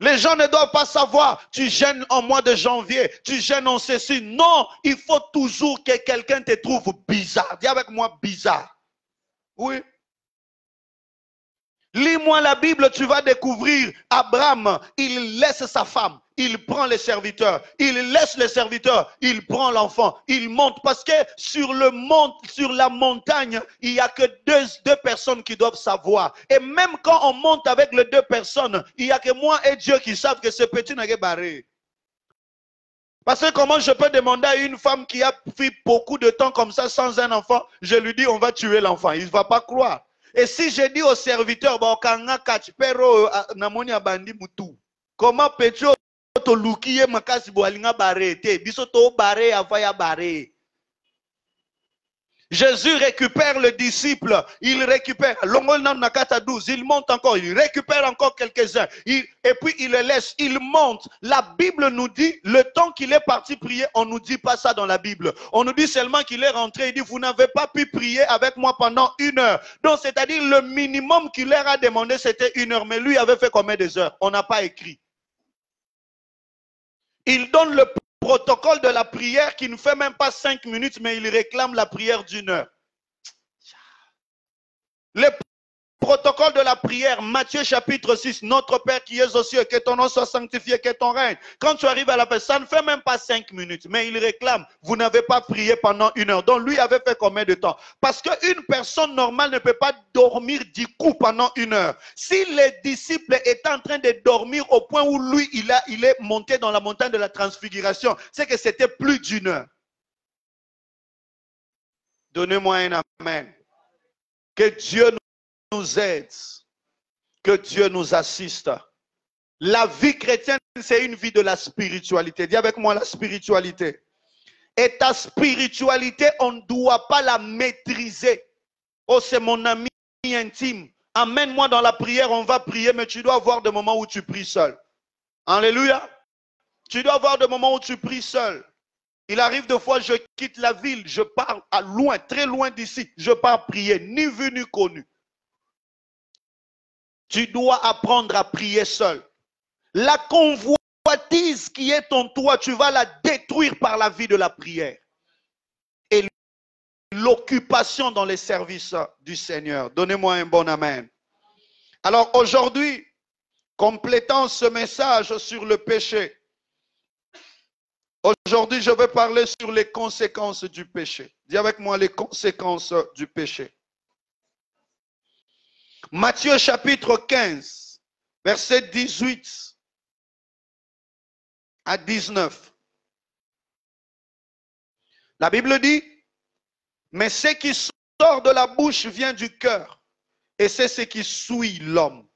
Les gens ne doivent pas savoir, tu gênes en mois de janvier, tu gênes en ceci. Non, il faut toujours que quelqu'un te trouve bizarre. Dis avec moi bizarre. Oui. Lis-moi la Bible, tu vas découvrir Abraham, il laisse sa femme, il prend les serviteurs, il laisse les serviteurs, il prend l'enfant, il monte parce que sur la montagne, il n'y a que deux personnes qui doivent savoir. Et même quand on monte avec les deux personnes, il n'y a que moi et Dieu qui savent que ce petit n'est pas barré. Parce que comment je peux demander à une femme qui a pris beaucoup de temps comme ça sans un enfant, je lui dis on va tuer l'enfant, il ne va pas croire. Et si je dis au serviteur, comment peux-tu te loukier makasi boalinga barete, bisoto bare avaya bare. Jésus récupère le disciple, il récupère, Nakata 12, il monte encore, il récupère encore quelques-uns, et puis il le laisse, il monte. La Bible nous dit, le temps qu'il est parti prier, on ne nous dit pas ça dans la Bible. On nous dit seulement qu'il est rentré, il dit, vous n'avez pas pu prier avec moi pendant 1 heure. Donc c'est-à-dire le minimum qu'il leur a demandé, c'était 1 heure, mais lui avait fait combien d'heures? On n'a pas écrit. Il donne le protocole de la prière qui ne fait même pas 5 minutes, mais il réclame la prière d'1 heure. Le protocole de la prière, Matthieu chapitre 6, notre Père qui es aux cieux, que ton nom soit sanctifié, que ton règne. Quand tu arrives à la paix, ça ne fait même pas 5 minutes, mais il réclame, vous n'avez pas prié pendant 1 heure. Donc lui avait fait combien de temps? Parce qu'une personne normale ne peut pas dormir du coup pendant 1 heure. Si les disciples étaient en train de dormir au point où lui, il est monté dans la montagne de la transfiguration, c'est que c'était plus d'1 heure. Donnez-moi un amen. Que Dieu nous aide, que Dieu nous assiste. La vie chrétienne, c'est une vie de la spiritualité. Dis avec moi la spiritualité. Et ta spiritualité, on ne doit pas la maîtriser. Oh, c'est mon ami intime. Amène-moi dans la prière, on va prier, mais tu dois avoir des moments où tu pries seul. Alléluia. Tu dois avoir des moments où tu pries seul. Il arrive des fois, je quitte la ville, je pars à loin, très loin d'ici. Je pars prier, ni vu ni connu. Tu dois apprendre à prier seul. La convoitise qui est en toi, tu vas la détruire par la vie de la prière. Et l'occupation dans les services du Seigneur. Donnez-moi un bon amen. Alors aujourd'hui, complétant ce message sur le péché, aujourd'hui je vais parler sur les conséquences du péché. Dis avec moi les conséquences du péché. Matthieu chapitre 15, verset 18 à 19. La Bible dit, mais ce qui sort de la bouche vient du cœur, et c'est ce qui souille l'homme.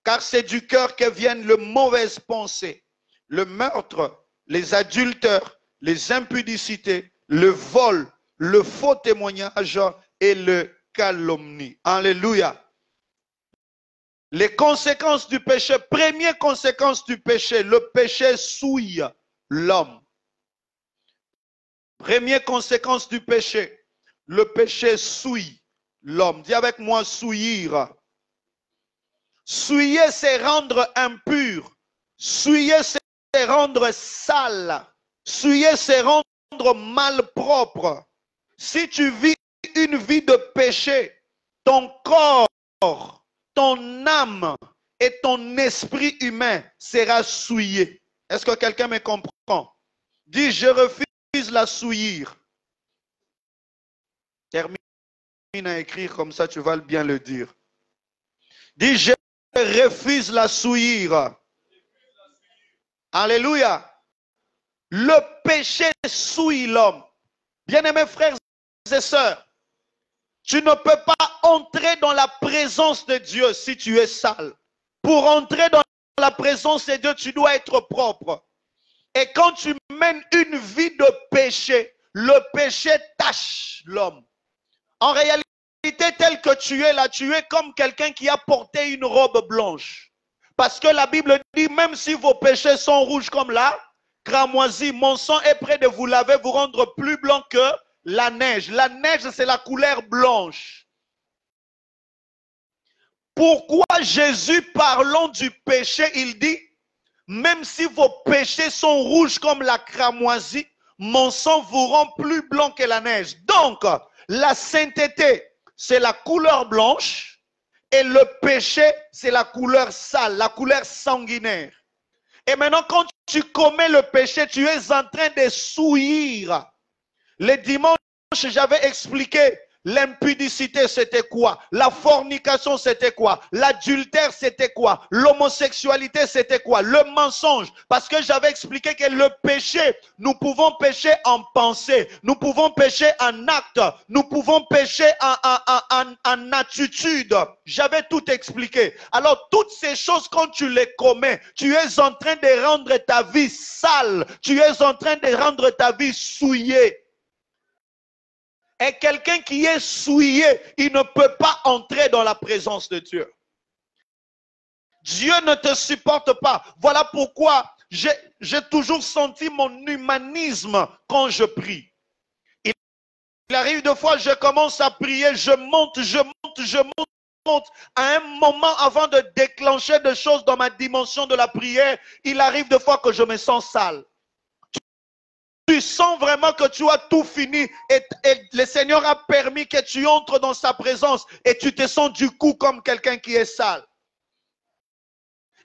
Car c'est du cœur que viennent les mauvaises pensées, le meurtre, les adultères, les impudicités, le vol, le faux témoignage et le calomnie. Alléluia. Les conséquences du péché, première conséquence du péché, le péché souille l'homme. Première conséquence du péché, le péché souille l'homme. Dis avec moi souillir. Souiller, c'est rendre impur. Souiller, c'est rendre sale. Souiller, c'est rendre malpropre. Si tu vis une vie de péché, ton corps, ton âme et ton esprit humain sera souillé. Est-ce que quelqu'un me comprend? Dis, je refuse la souillir. Termine à écrire comme ça, tu vas bien le dire. Dis, je refuse la souillir. Alléluia. Le péché souille l'homme. Bien-aimés frères et sœurs, tu ne peux pas entrer dans la présence de Dieu si tu es sale. Pour entrer dans la présence de Dieu, tu dois être propre. Et quand tu mènes une vie de péché, le péché tache l'homme. En réalité, tel que tu es là, tu es comme quelqu'un qui a porté une robe blanche. Parce que la Bible dit, même si vos péchés sont rouges comme la cramoisie, mon sang est prêt de vous laver, vous rendre plus blanc que la neige. La neige, c'est la couleur blanche. Pourquoi Jésus, parlant du péché, il dit, même si vos péchés sont rouges comme la cramoisie, mon sang vous rend plus blanc que la neige. Donc, la sainteté, c'est la couleur blanche et le péché, c'est la couleur sale, la couleur sanguinaire. Et maintenant, quand tu commets le péché, tu es en train de souillir. Les dimanches, j'avais expliqué l'impudicité, c'était quoi? La fornication, c'était quoi? L'adultère, c'était quoi? L'homosexualité, c'était quoi? Le mensonge. Parce que j'avais expliqué que le péché, nous pouvons pécher en pensée, nous pouvons pécher en acte, nous pouvons pécher en attitude. J'avais tout expliqué. Alors, toutes ces choses, quand tu les commets, tu es en train de rendre ta vie sale, tu es en train de rendre ta vie souillée. Et quelqu'un qui est souillé, il ne peut pas entrer dans la présence de Dieu. Dieu ne te supporte pas. Voilà pourquoi j'ai toujours senti mon humanisme quand je prie. Il arrive des fois, je commence à prier, je monte. À un moment avant de déclencher des choses dans ma dimension de la prière, il arrive des fois que je me sens sale. Tu sens vraiment que tu as tout fini et le Seigneur a permis que tu entres dans sa présence et tu te sens du coup comme quelqu'un qui est sale.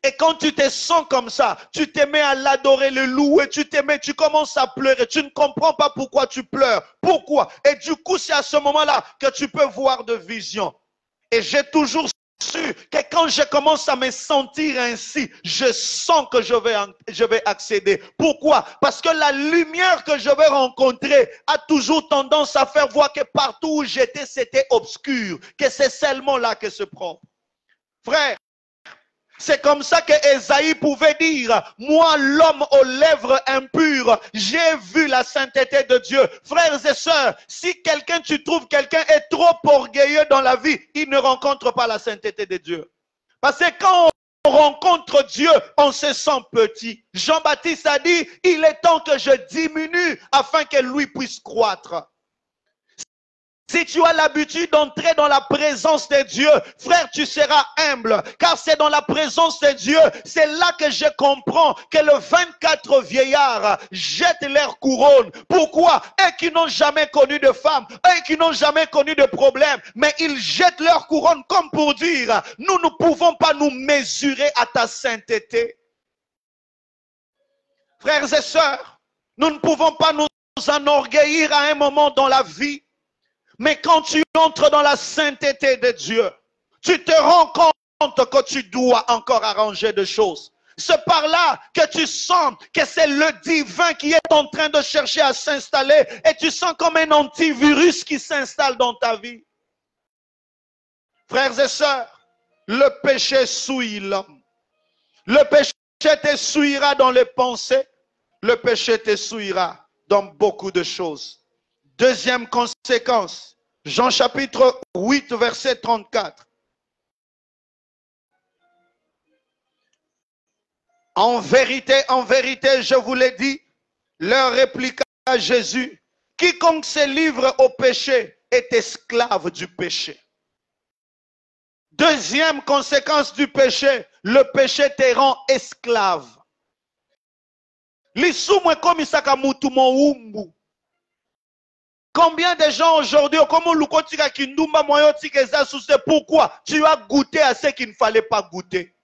Et quand tu te sens comme ça, tu te mets à l'adorer, le louer, tu commences à pleurer. Tu ne comprends pas pourquoi tu pleures. Pourquoi? Et du coup, c'est à ce moment-là que tu peux voir de visions. Et j'ai toujours su que quand je commence à me sentir ainsi, je sens que je vais accéder. Pourquoi? Parce que la lumière que je vais rencontrer a toujours tendance à faire voir que partout où j'étais, c'était obscur, que c'est seulement là que se prend. Frère, c'est comme ça que Ésaïe pouvait dire, moi l'homme aux lèvres impures, j'ai vu la sainteté de Dieu. Frères et sœurs, si tu trouves quelqu'un est trop orgueilleux dans la vie, il ne rencontre pas la sainteté de Dieu. Parce que quand on rencontre Dieu, on se sent petit. Jean-Baptiste a dit, il est temps que je diminue afin que lui puisse croître. Si tu as l'habitude d'entrer dans la présence de Dieu, frère, tu seras humble. Car c'est dans la présence de Dieu, c'est là que je comprends que les 24 vieillards jettent leur couronne. Pourquoi? Eux qui n'ont jamais connu de femme, eux qui n'ont jamais connu de problème, mais ils jettent leur couronne comme pour dire, nous ne pouvons pas nous mesurer à ta sainteté. Frères et sœurs, nous ne pouvons pas nous enorgueillir à un moment dans la vie. Mais quand tu entres dans la sainteté de Dieu, tu te rends compte que tu dois encore arranger des choses. C'est par là que tu sens que c'est le divin qui est en train de chercher à s'installer et tu sens comme un antivirus qui s'installe dans ta vie. Frères et sœurs, le péché souille l'homme. Le péché te souillera dans les pensées. Le péché te souillera dans beaucoup de choses. Deuxième conséquence, Jean chapitre 8, verset 34. En vérité, je vous l'ai dit, leur répliqua Jésus, quiconque se livre au péché est esclave du péché. Deuxième conséquence du péché, le péché te rend esclave. Combien de gens aujourd'hui, pourquoi tu as goûté à ce qu'il ne fallait pas goûter?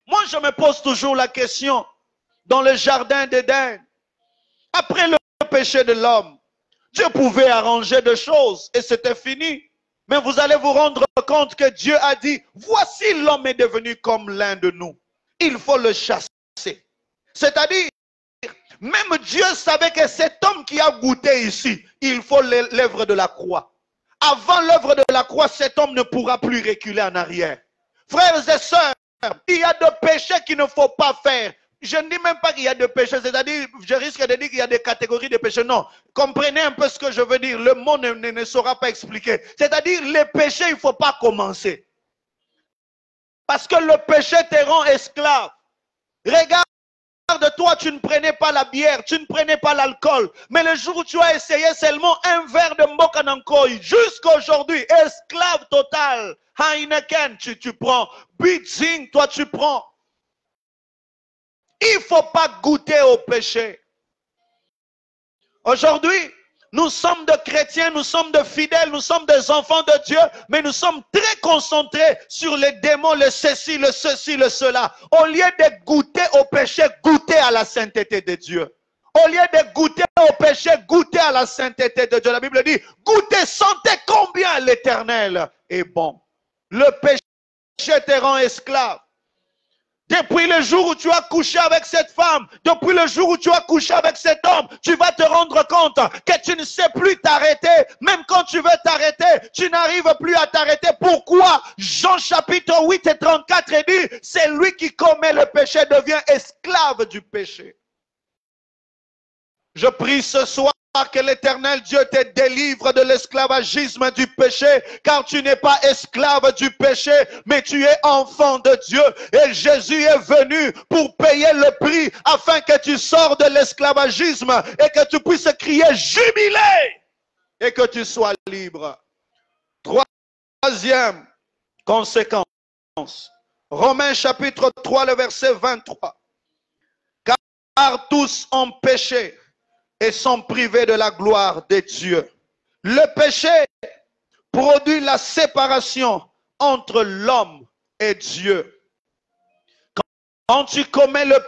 Moi, je me pose toujours la question, dans le jardin d'Éden, après le péché de l'homme, Dieu pouvait arranger des choses et c'était fini. Mais vous allez vous rendre compte que Dieu a dit, voici l'homme est devenu comme l'un de nous. Il faut le chasser. C'est-à-dire, même Dieu savait que cet homme qui a goûté ici, il faut l'œuvre de la croix. Avant l'œuvre de la croix, cet homme ne pourra plus reculer en arrière. Frères et sœurs, il y a des péchés qu'il ne faut pas faire. Je ne dis même pas qu'il y a des péchés, c'est-à-dire, je risque de dire qu'il y a des catégories de péchés. Non, comprenez un peu ce que je veux dire. Le monde ne saura pas expliquer. C'est-à-dire, les péchés, il ne faut pas commencer. Parce que le péché te rend esclave. Regarde, toi, tu ne prenais pas la bière, tu ne prenais pas l'alcool. Mais le jour où tu as essayé seulement un verre de Mboka Nankoy, jusqu'à aujourd'hui, esclave total. Heineken, tu prends. Bitzing, toi, tu prends. Il ne faut pas goûter au péché. Aujourd'hui, nous sommes des chrétiens, nous sommes des fidèles, nous sommes des enfants de Dieu, mais nous sommes très concentrés sur les démons, le ceci, le cela. Au lieu de goûter au péché, goûter à la sainteté de Dieu. Au lieu de goûter au péché, goûter à la sainteté de Dieu. La Bible dit, goûtez, sentez combien l'Éternel est bon. Le péché te rend esclave. Depuis le jour où tu as couché avec cette femme, depuis le jour où tu as couché avec cet homme, tu vas te rendre compte que tu ne sais plus t'arrêter. Même quand tu veux t'arrêter, tu n'arrives plus à t'arrêter. Pourquoi? Jean chapitre 8 et 34 dit, c'est lui qui commet le péché devient esclave du péché. Je prie ce soir que l'Éternel Dieu te délivre de l'esclavagisme du péché, car tu n'es pas esclave du péché, mais tu es enfant de Dieu. Et Jésus est venu pour payer le prix afin que tu sors de l'esclavagisme et que tu puisses crier jubilé et que tu sois libre. Troisième conséquence. Romains chapitre 3, le verset 23. Car tous ont péché et sont privés de la gloire de Dieu. Le péché produit la séparation entre l'homme et Dieu. Quand tu commets le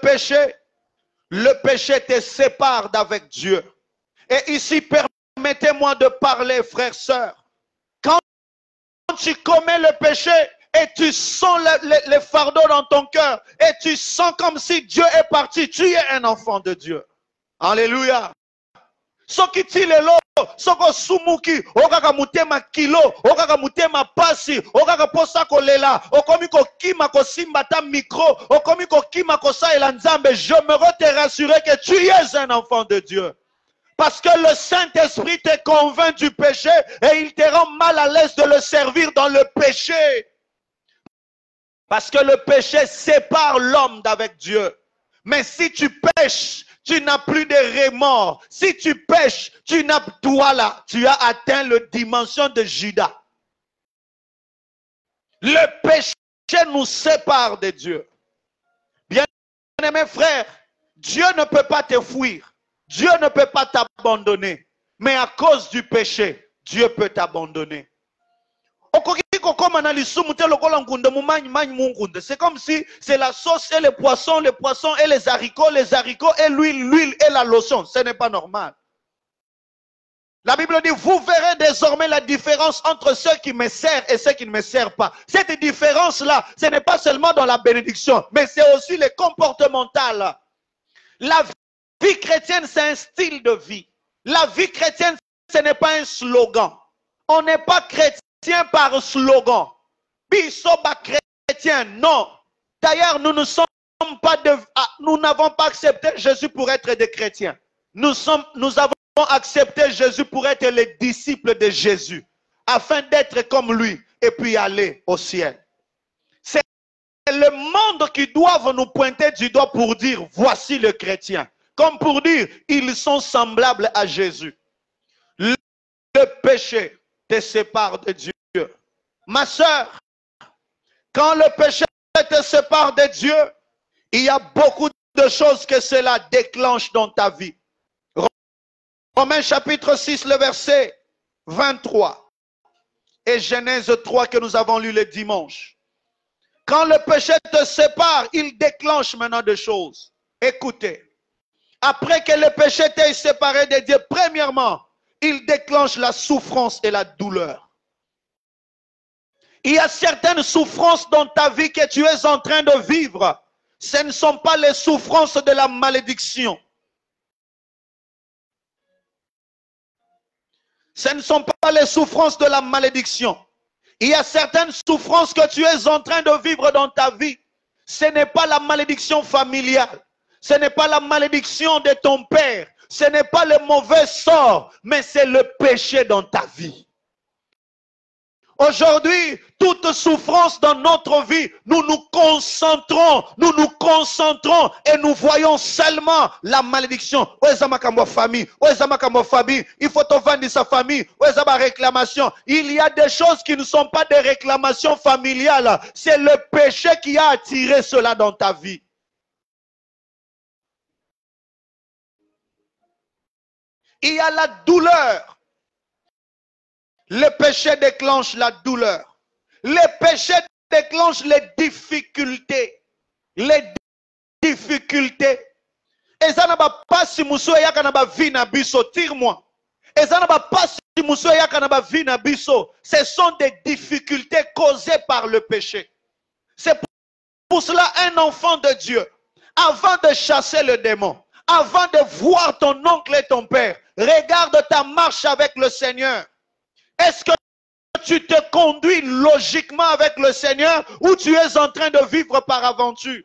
péché te sépare d'avec Dieu. Et ici, permettez-moi de parler, frères, sœurs. Quand tu commets le péché et tu sens les fardeaux dans ton cœur et tu sens comme si Dieu est parti, tu es un enfant de Dieu. Alléluia. Soki ti lelo, soko sumuki, okaka mutema kilo, okaka mutema pasi, okaka posa kolela, okomi ko kima ko simba ta micro, okomi ko kima ko sa elanzambe, je me te rassurer que tu es un enfant de Dieu. Parce que le Saint-Esprit te convainc du péché et il te rend mal à l'aise de le servir dans le péché. Parce que le péché sépare l'homme d'avec Dieu. Mais si tu pêches, tu n'as plus de remords. Si tu pêches, toi là, tu as atteint la dimension de Judas. Le péché nous sépare de Dieu. Bien-aimés frères, Dieu ne peut pas te fuir. Dieu ne peut pas t'abandonner. Mais à cause du péché, Dieu peut t'abandonner. C'est comme si c'est la sauce et les poissons et les haricots et l'huile et la lotion. Ce n'est pas normal. La Bible dit, vous verrez désormais la différence entre ceux qui me servent et ceux qui ne me servent pas. Cette différence-là, ce n'est pas seulement dans la bénédiction, mais c'est aussi le comportemental. La vie chrétienne, c'est un style de vie. La vie chrétienne, ce n'est pas un slogan. On n'est pas chrétien par slogan. Bisoba chrétien, non. D'ailleurs, nous n'avons pas accepté Jésus pour être des chrétiens. Nous avons accepté Jésus pour être les disciples de Jésus, afin d'être comme lui et puis aller au ciel. C'est le monde qui doit nous pointer du doigt pour dire, voici le chrétien. Comme pour dire, ils sont semblables à Jésus. Le péché te sépare de Dieu. Ma sœur, quand le péché te sépare de Dieu, il y a beaucoup de choses que cela déclenche dans ta vie. Romains chapitre 6, le verset 23 et Genèse 3 que nous avons lu le dimanche. Quand le péché te sépare, il déclenche maintenant des choses. Écoutez, après que le péché t'ait séparé de Dieu, premièrement, il déclenche la souffrance et la douleur. Il y a certaines souffrances dans ta vie que tu es en train de vivre. Ce ne sont pas les souffrances de la malédiction. Ce ne sont pas les souffrances de la malédiction. Il y a certaines souffrances que tu es en train de vivre dans ta vie. Ce n'est pas la malédiction familiale. Ce n'est pas la malédiction de ton père. Ce n'est pas le mauvais sort, mais c'est le péché dans ta vie. Aujourd'hui, toute souffrance dans notre vie, nous nous concentrons et nous voyons seulement la malédiction. Famille, il faut vendre sa famille, réclamation. Il y a des choses qui ne sont pas des réclamations familiales. C'est le péché qui a attiré cela dans ta vie. Il y a la douleur. Le péché déclenche la douleur. Le péché déclenche les difficultés. Les difficultés. Et ça n'a pas si mousso ya kanaba vie na biso, tire-moi. Et ça n'a pas si mousso ya kanaba vie na biso. Ce sont des difficultés causées par le péché. C'est pour cela un enfant de Dieu, avant de chasser le démon, avant de voir ton oncle et ton père, regarde ta marche avec le Seigneur. Est-ce que tu te conduis logiquement avec le Seigneur ou tu es en train de vivre par aventure?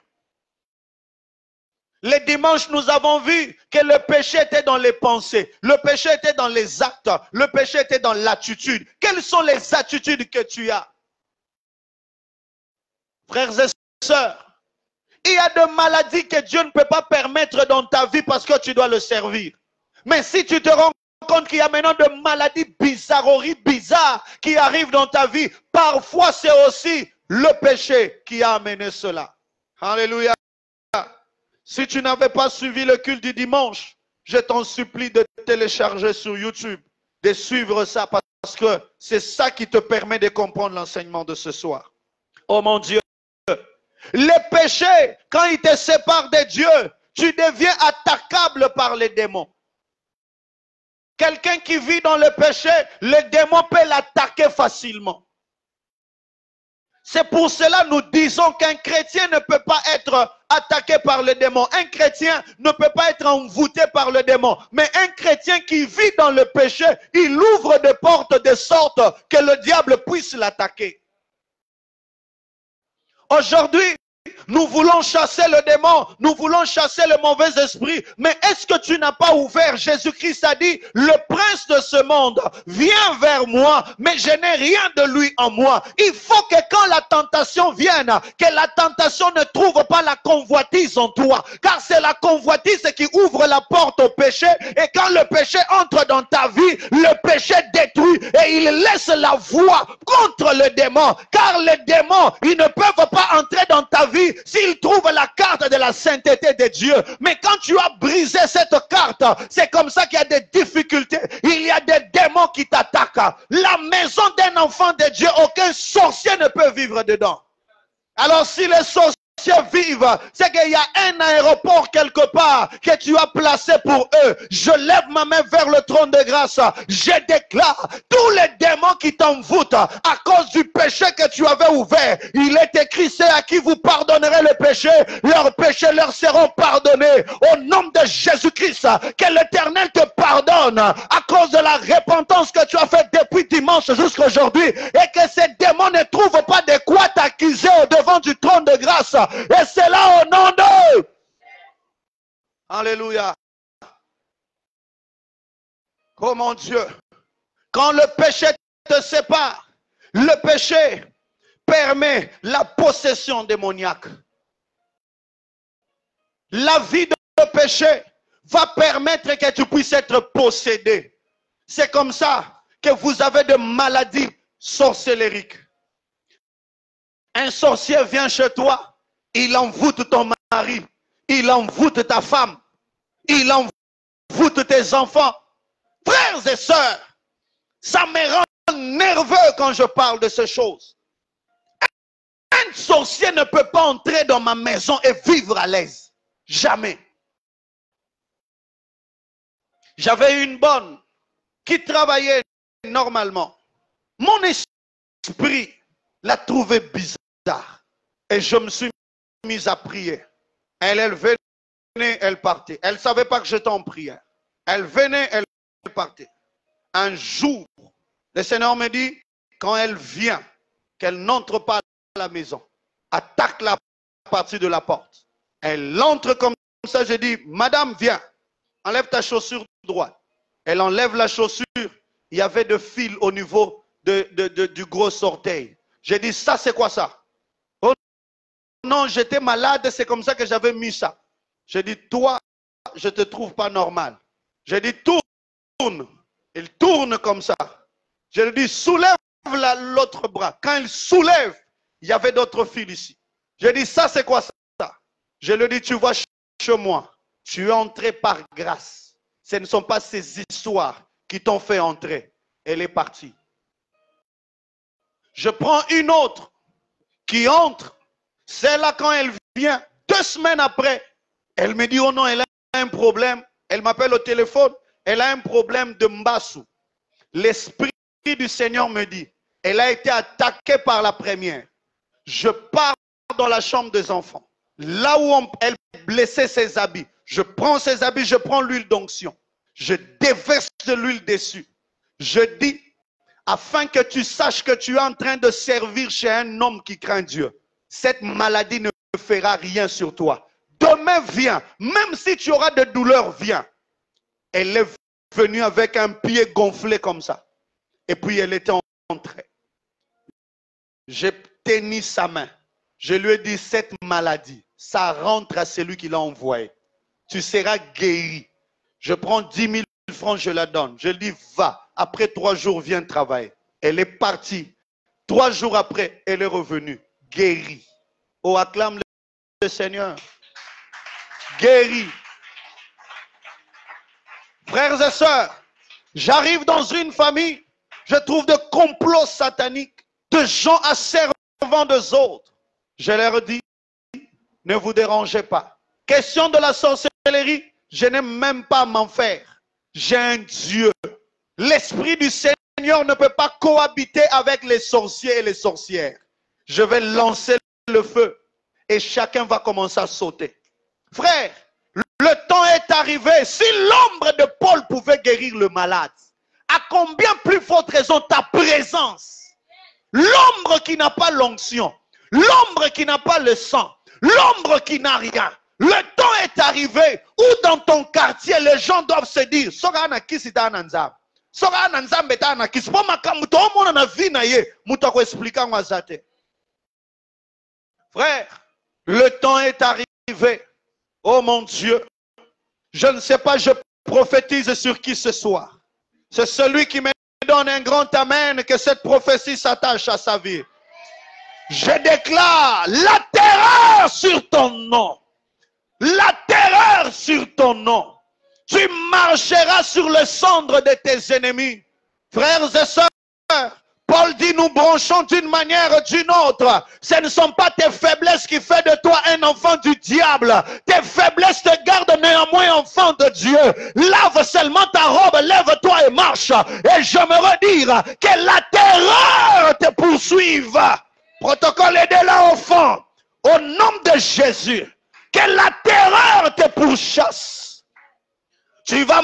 Les dimanches, nous avons vu que le péché était dans les pensées, le péché était dans les actes, le péché était dans l'attitude. Quelles sont les attitudes que tu as? Frères et sœurs, il y a des maladies que Dieu ne peut pas permettre dans ta vie parce que tu dois le servir. Mais si tu te rends compte qu'il y a maintenant de maladies bizarreries bizarres qui arrivent dans ta vie, parfois c'est aussi le péché qui a amené cela. Alléluia. Si tu n'avais pas suivi le culte du dimanche, je t'en supplie de télécharger sur YouTube, de suivre ça parce que c'est ça qui te permet de comprendre l'enseignement de ce soir. Oh mon Dieu, les péchés, quand ils te séparent de Dieu, tu deviens attaquable par les démons. Quelqu'un qui vit dans le péché, le démon peut l'attaquer facilement. C'est pour cela que nous disons qu'un chrétien ne peut pas être attaqué par le démon. Un chrétien ne peut pas être envoûté par le démon. Mais un chrétien qui vit dans le péché, il ouvre des portes de sorte que le diable puisse l'attaquer. Aujourd'hui, nous voulons chasser le démon, nous voulons chasser le mauvais esprit. Mais est-ce que tu n'as pas ouvert? Jésus-Christ a dit, le prince de ce monde vient vers moi, mais je n'ai rien de lui en moi. Il faut que quand la tentation vienne, que la tentation ne trouve pas la convoitise en toi. Car c'est la convoitise qui ouvre la porte au péché. Et quand le péché entre dans ta vie, le péché détruit et il laisse la voie contre le démon. Car les démons, ils ne peuvent pas entrer dans ta vie s'il trouve la carte de la sainteté de Dieu. Mais quand tu as brisé cette carte, c'est comme ça qu'il y a des difficultés. Il y a des démons qui t'attaquent. La maison d'un enfant de Dieu, aucun sorcier ne peut vivre dedans. Alors si les sorciers vivent, c'est qu'il y a un aéroport quelque part que tu as placé pour eux. Je lève ma main vers le trône de grâce. Je déclare tous les démons qui t'envoûtent à cause du péché que tu avais ouvert. Il est écrit, c'est à qui vous pardonnerez le péché, leurs péchés leur seront pardonnés. Au nom de Jésus-Christ, que l'Éternel te pardonne à cause de la repentance que tu as faite depuis dimanche jusqu'à aujourd'hui, et que ces démons ne trouvent pas de quoi t'accuser au devant du trône de grâce. Et c'est là au nom de... Alléluia. Oh mon Dieu. Quand le péché te sépare, le péché permet la possession démoniaque. La vie de péché va permettre que tu puisses être possédé. C'est comme ça que vous avez des maladies sorcellériques. Un sorcier vient chez toi. Il envoûte ton mari, il envoûte ta femme, il envoûte tes enfants. Frères et sœurs, ça me rend nerveux quand je parle de ces choses. Un sorcier ne peut pas entrer dans ma maison et vivre à l'aise. Jamais. J'avais une bonne qui travaillait normalement. Mon esprit l'a trouvé bizarre. Et je me suis mise à prier. Elle venait, elle partait. Elle ne savait pas que j'étais en prière. Elle venait, elle partait. Un jour, le Seigneur me dit, quand elle vient, qu'elle n'entre pas à la maison, attaque la partie de la porte. Elle entre comme ça, je dis, madame, viens, enlève ta chaussure droite. Elle enlève la chaussure, il y avait des fils au niveau du gros orteil. J'ai dit, ça c'est quoi ça? Oh non, j'étais malade, c'est comme ça que j'avais mis ça. J'ai dit, toi, je ne te trouve pas normal. J'ai dit, tourne. Il tourne comme ça. Je lui dis, soulève l'autre bras. Quand il soulève, il y avait d'autres fils ici. J'ai dit, ça c'est quoi ça? Je lui dis, tu vois chez moi, tu es entré par grâce. Ce ne sont pas ces histoires qui t'ont fait entrer. Elle est partie. Je prends une autre qui entre. C'est là quand elle vient. 2 semaines après, elle me dit, oh non, elle a un problème. Elle m'appelle au téléphone. Elle a un problème de Mbassou. L'Esprit du Seigneur me dit, elle a été attaquée par la première. Je pars dans la chambre des enfants. Là où elle blessait ses habits. Je prends ses habits, je prends l'huile d'onction. Je déverse de l'huile dessus. Je dis, afin que tu saches que tu es en train de servir chez un homme qui craint Dieu. Cette maladie ne fera rien sur toi. Demain, viens. Même si tu auras de douleurs, viens. Elle est venue avec un pied gonflé comme ça. Et puis elle était entrée. J'ai tenu sa main. Je lui ai dit, cette maladie, ça rentre à celui qui l'a envoyé. Tu seras guéri. Je prends 10 000 francs, je la donne. Je lui dis, va. Après 3 jours, viens travailler. Elle est partie. 3 jours après, elle est revenue. Guérie. Oh, acclame le Seigneur. Guérie. Frères et sœurs, j'arrive dans une famille, je trouve de complots sataniques, de gens asservant des autres. Je leur dis, ne vous dérangez pas. Question de la sorcellerie, je n'aime même pas m'en faire. J'ai un Dieu. L'Esprit du Seigneur ne peut pas cohabiter avec les sorciers et les sorcières. Je vais lancer le feu et chacun va commencer à sauter. Frère, le temps est arrivé. Si l'ombre de Paul pouvait guérir le malade, à combien plus forte raison ta présence? L'ombre qui n'a pas l'onction, l'ombre qui n'a pas le sang, l'ombre qui n'a rien. Le temps est arrivé où dans ton quartier, les gens doivent se dire, frère, le temps est arrivé. Oh mon Dieu, je ne sais pas, je prophétise sur qui ce soir. C'est celui qui me donne un grand amen que cette prophétie s'attache à sa vie. Je déclare la terreur sur ton nom. La terreur sur ton nom. Tu marcheras sur le cendre de tes ennemis. Frères et sœurs, Paul dit, nous branchons d'une manière ou d'une autre. Ce ne sont pas tes faiblesses qui font de toi un enfant du diable. Tes faiblesses te gardent néanmoins enfant de Dieu. Lave seulement ta robe, lève-toi et marche. Et j'aimerais dire que la terreur te poursuive. Protocole aidez-la enfant. Au nom de Jésus, que la terreur te pourchasse. Tu vas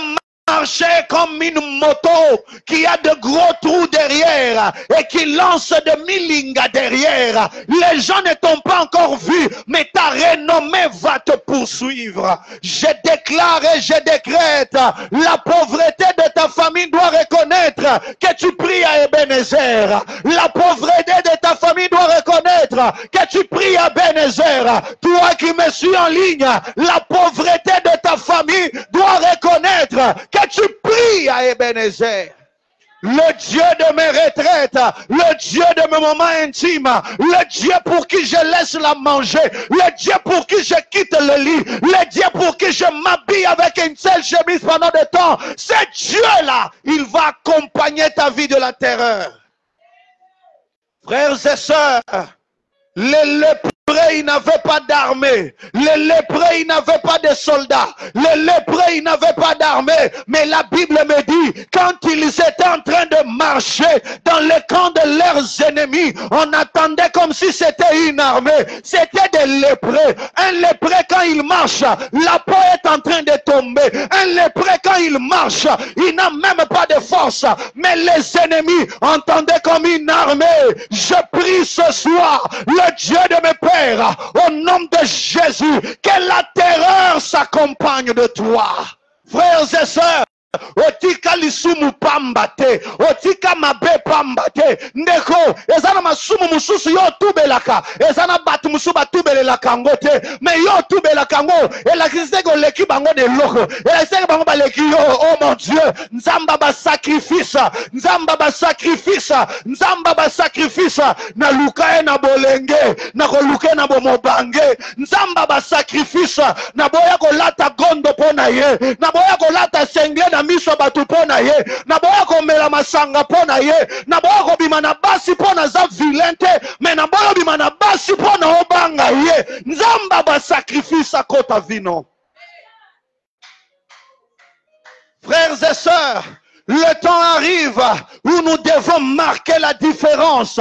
marcher comme une moto qui a de gros trous derrière et qui lance de millingas derrière. Les gens ne t'ont pas encore vu, mais ta renommée va te poursuivre. Je déclare et je décrète, la pauvreté de ta famille doit reconnaître que tu pries à Ebenezer. La pauvreté de ta famille doit reconnaître que tu pries à Ebenezer. Toi qui me suis en ligne, la pauvreté de ta famille doit reconnaître que tu pries à Ebenezer. Le Dieu de mes retraites, le Dieu de mes moments intimes, le Dieu pour qui je laisse la manger, le Dieu pour qui je quitte le lit, le Dieu pour qui je m'habille avec une seule chemise pendant des temps, ce Dieu-là, il va accompagner ta vie de la terreur. Frères et sœurs, les lépreux, ils n'avaient pas d'armée. Les lépreux, ils n'avaient pas de soldats. Les lépreux, ils n'avaient pas d'armée. Mais la Bible me dit, quand ils étaient en train de marcher dans le camp de leurs ennemis, on attendait comme si c'était une armée. C'était des lépreux. Un lépreux, quand il marche, la peau est en train de tomber. Un lépreux, quand il marche, il n'a même pas de force. Mais les ennemis entendaient comme une armée. Je prie ce soir, le Dieu de mes pères, au nom de Jésus, que la terreur s'accompagne de toi. Frères et sœurs, otika lisumu pamba te, otika mabe pamba te. Ndeko ezana masumu mususu yo tubelaka, ezana batu musu batubelelaka ngo te, mais yo tubelaka ngo elakisite ko leki bango de loko, elakisite bango baleki yo. Oh mon Dieu, nzamba ba sacrifice, nzamba ba sacrifice, nzamba ba sacrifice na luka na bolenge, na koluka na bomobange, nzamba ba sacrifice na boya ko lata gondo pona ye, na boya ko lata sengle na miso batu pona ye, na boya ko mela masanga pona ye, na boya ko bimana basi pona za vilente, mais na boya bimana basi pona obanga ye. Nzamba ba sacrifice kota vino. Frères et sœurs, le temps arrive où nous devons marquer la différence.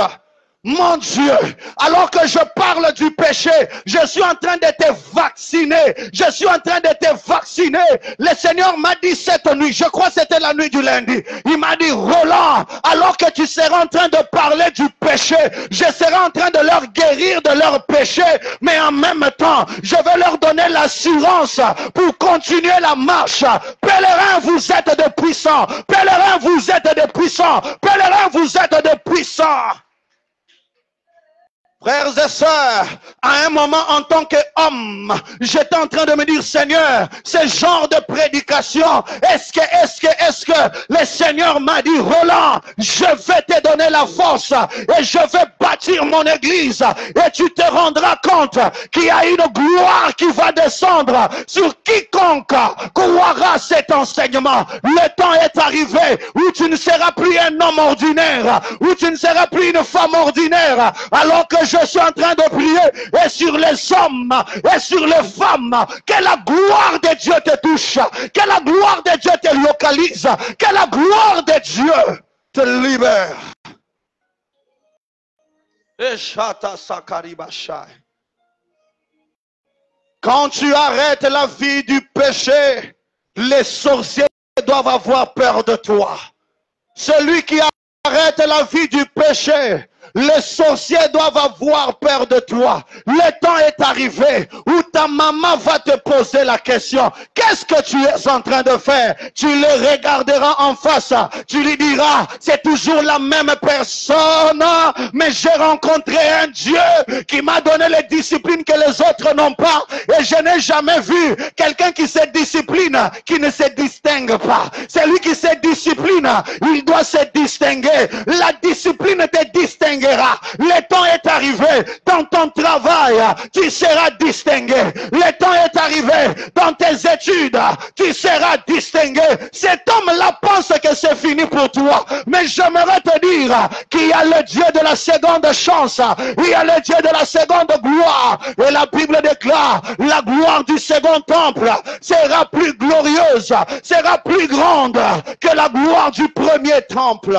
Mon Dieu, alors que je parle du péché, je suis en train de te vacciner. Je suis en train de te vacciner. Le Seigneur m'a dit cette nuit, je crois que c'était la nuit du lundi, il m'a dit, Roland, alors que tu seras en train de parler du péché, je serai en train de leur guérir de leur péché, mais en même temps, je vais leur donner l'assurance pour continuer la marche. Pèlerins, vous êtes de puissants. Pèlerins, vous êtes de puissants. Pèlerins, vous êtes de puissants. Frères et sœurs, à un moment en tant qu'homme, j'étais en train de me dire, Seigneur, ce genre de prédication, est-ce que le Seigneur m'a dit, Roland, je vais te donner la force et je vais bâtir mon église et tu te rendras compte qu'il y a une gloire qui va descendre sur quiconque croira cet enseignement. Le temps est arrivé où tu ne seras plus un homme ordinaire, où tu ne seras plus une femme ordinaire, alors que je suis en train de prier et sur les hommes et sur les femmes, que la gloire de Dieu te touche, que la gloire de Dieu te localise, que la gloire de Dieu te libère. Quand tu arrêtes la vie du péché, les sorciers doivent avoir peur de toi. Celui qui arrête la vie du péché, les sorciers doivent avoir peur de toi. Le temps est arrivé où ta maman va te poser la question. Qu'est-ce que tu es en train de faire? Tu le regarderas en face. Tu lui diras, c'est toujours la même personne, mais j'ai rencontré un Dieu qui m'a donné les disciplines que les autres n'ont pas. Et je n'ai jamais vu quelqu'un qui se discipline, qui ne se distingue pas. Celui qui se discipline, il doit se distinguer. La discipline te distingue. Le temps est arrivé dans ton travail, tu seras distingué. Le temps est arrivé dans tes études, tu seras distingué. Cet homme-là pense que c'est fini pour toi, mais j'aimerais te dire qu'il y a le Dieu de la seconde chance, il y a le Dieu de la seconde gloire, et la Bible déclare la gloire du second temple sera plus glorieuse, sera plus grande que la gloire du premier temple.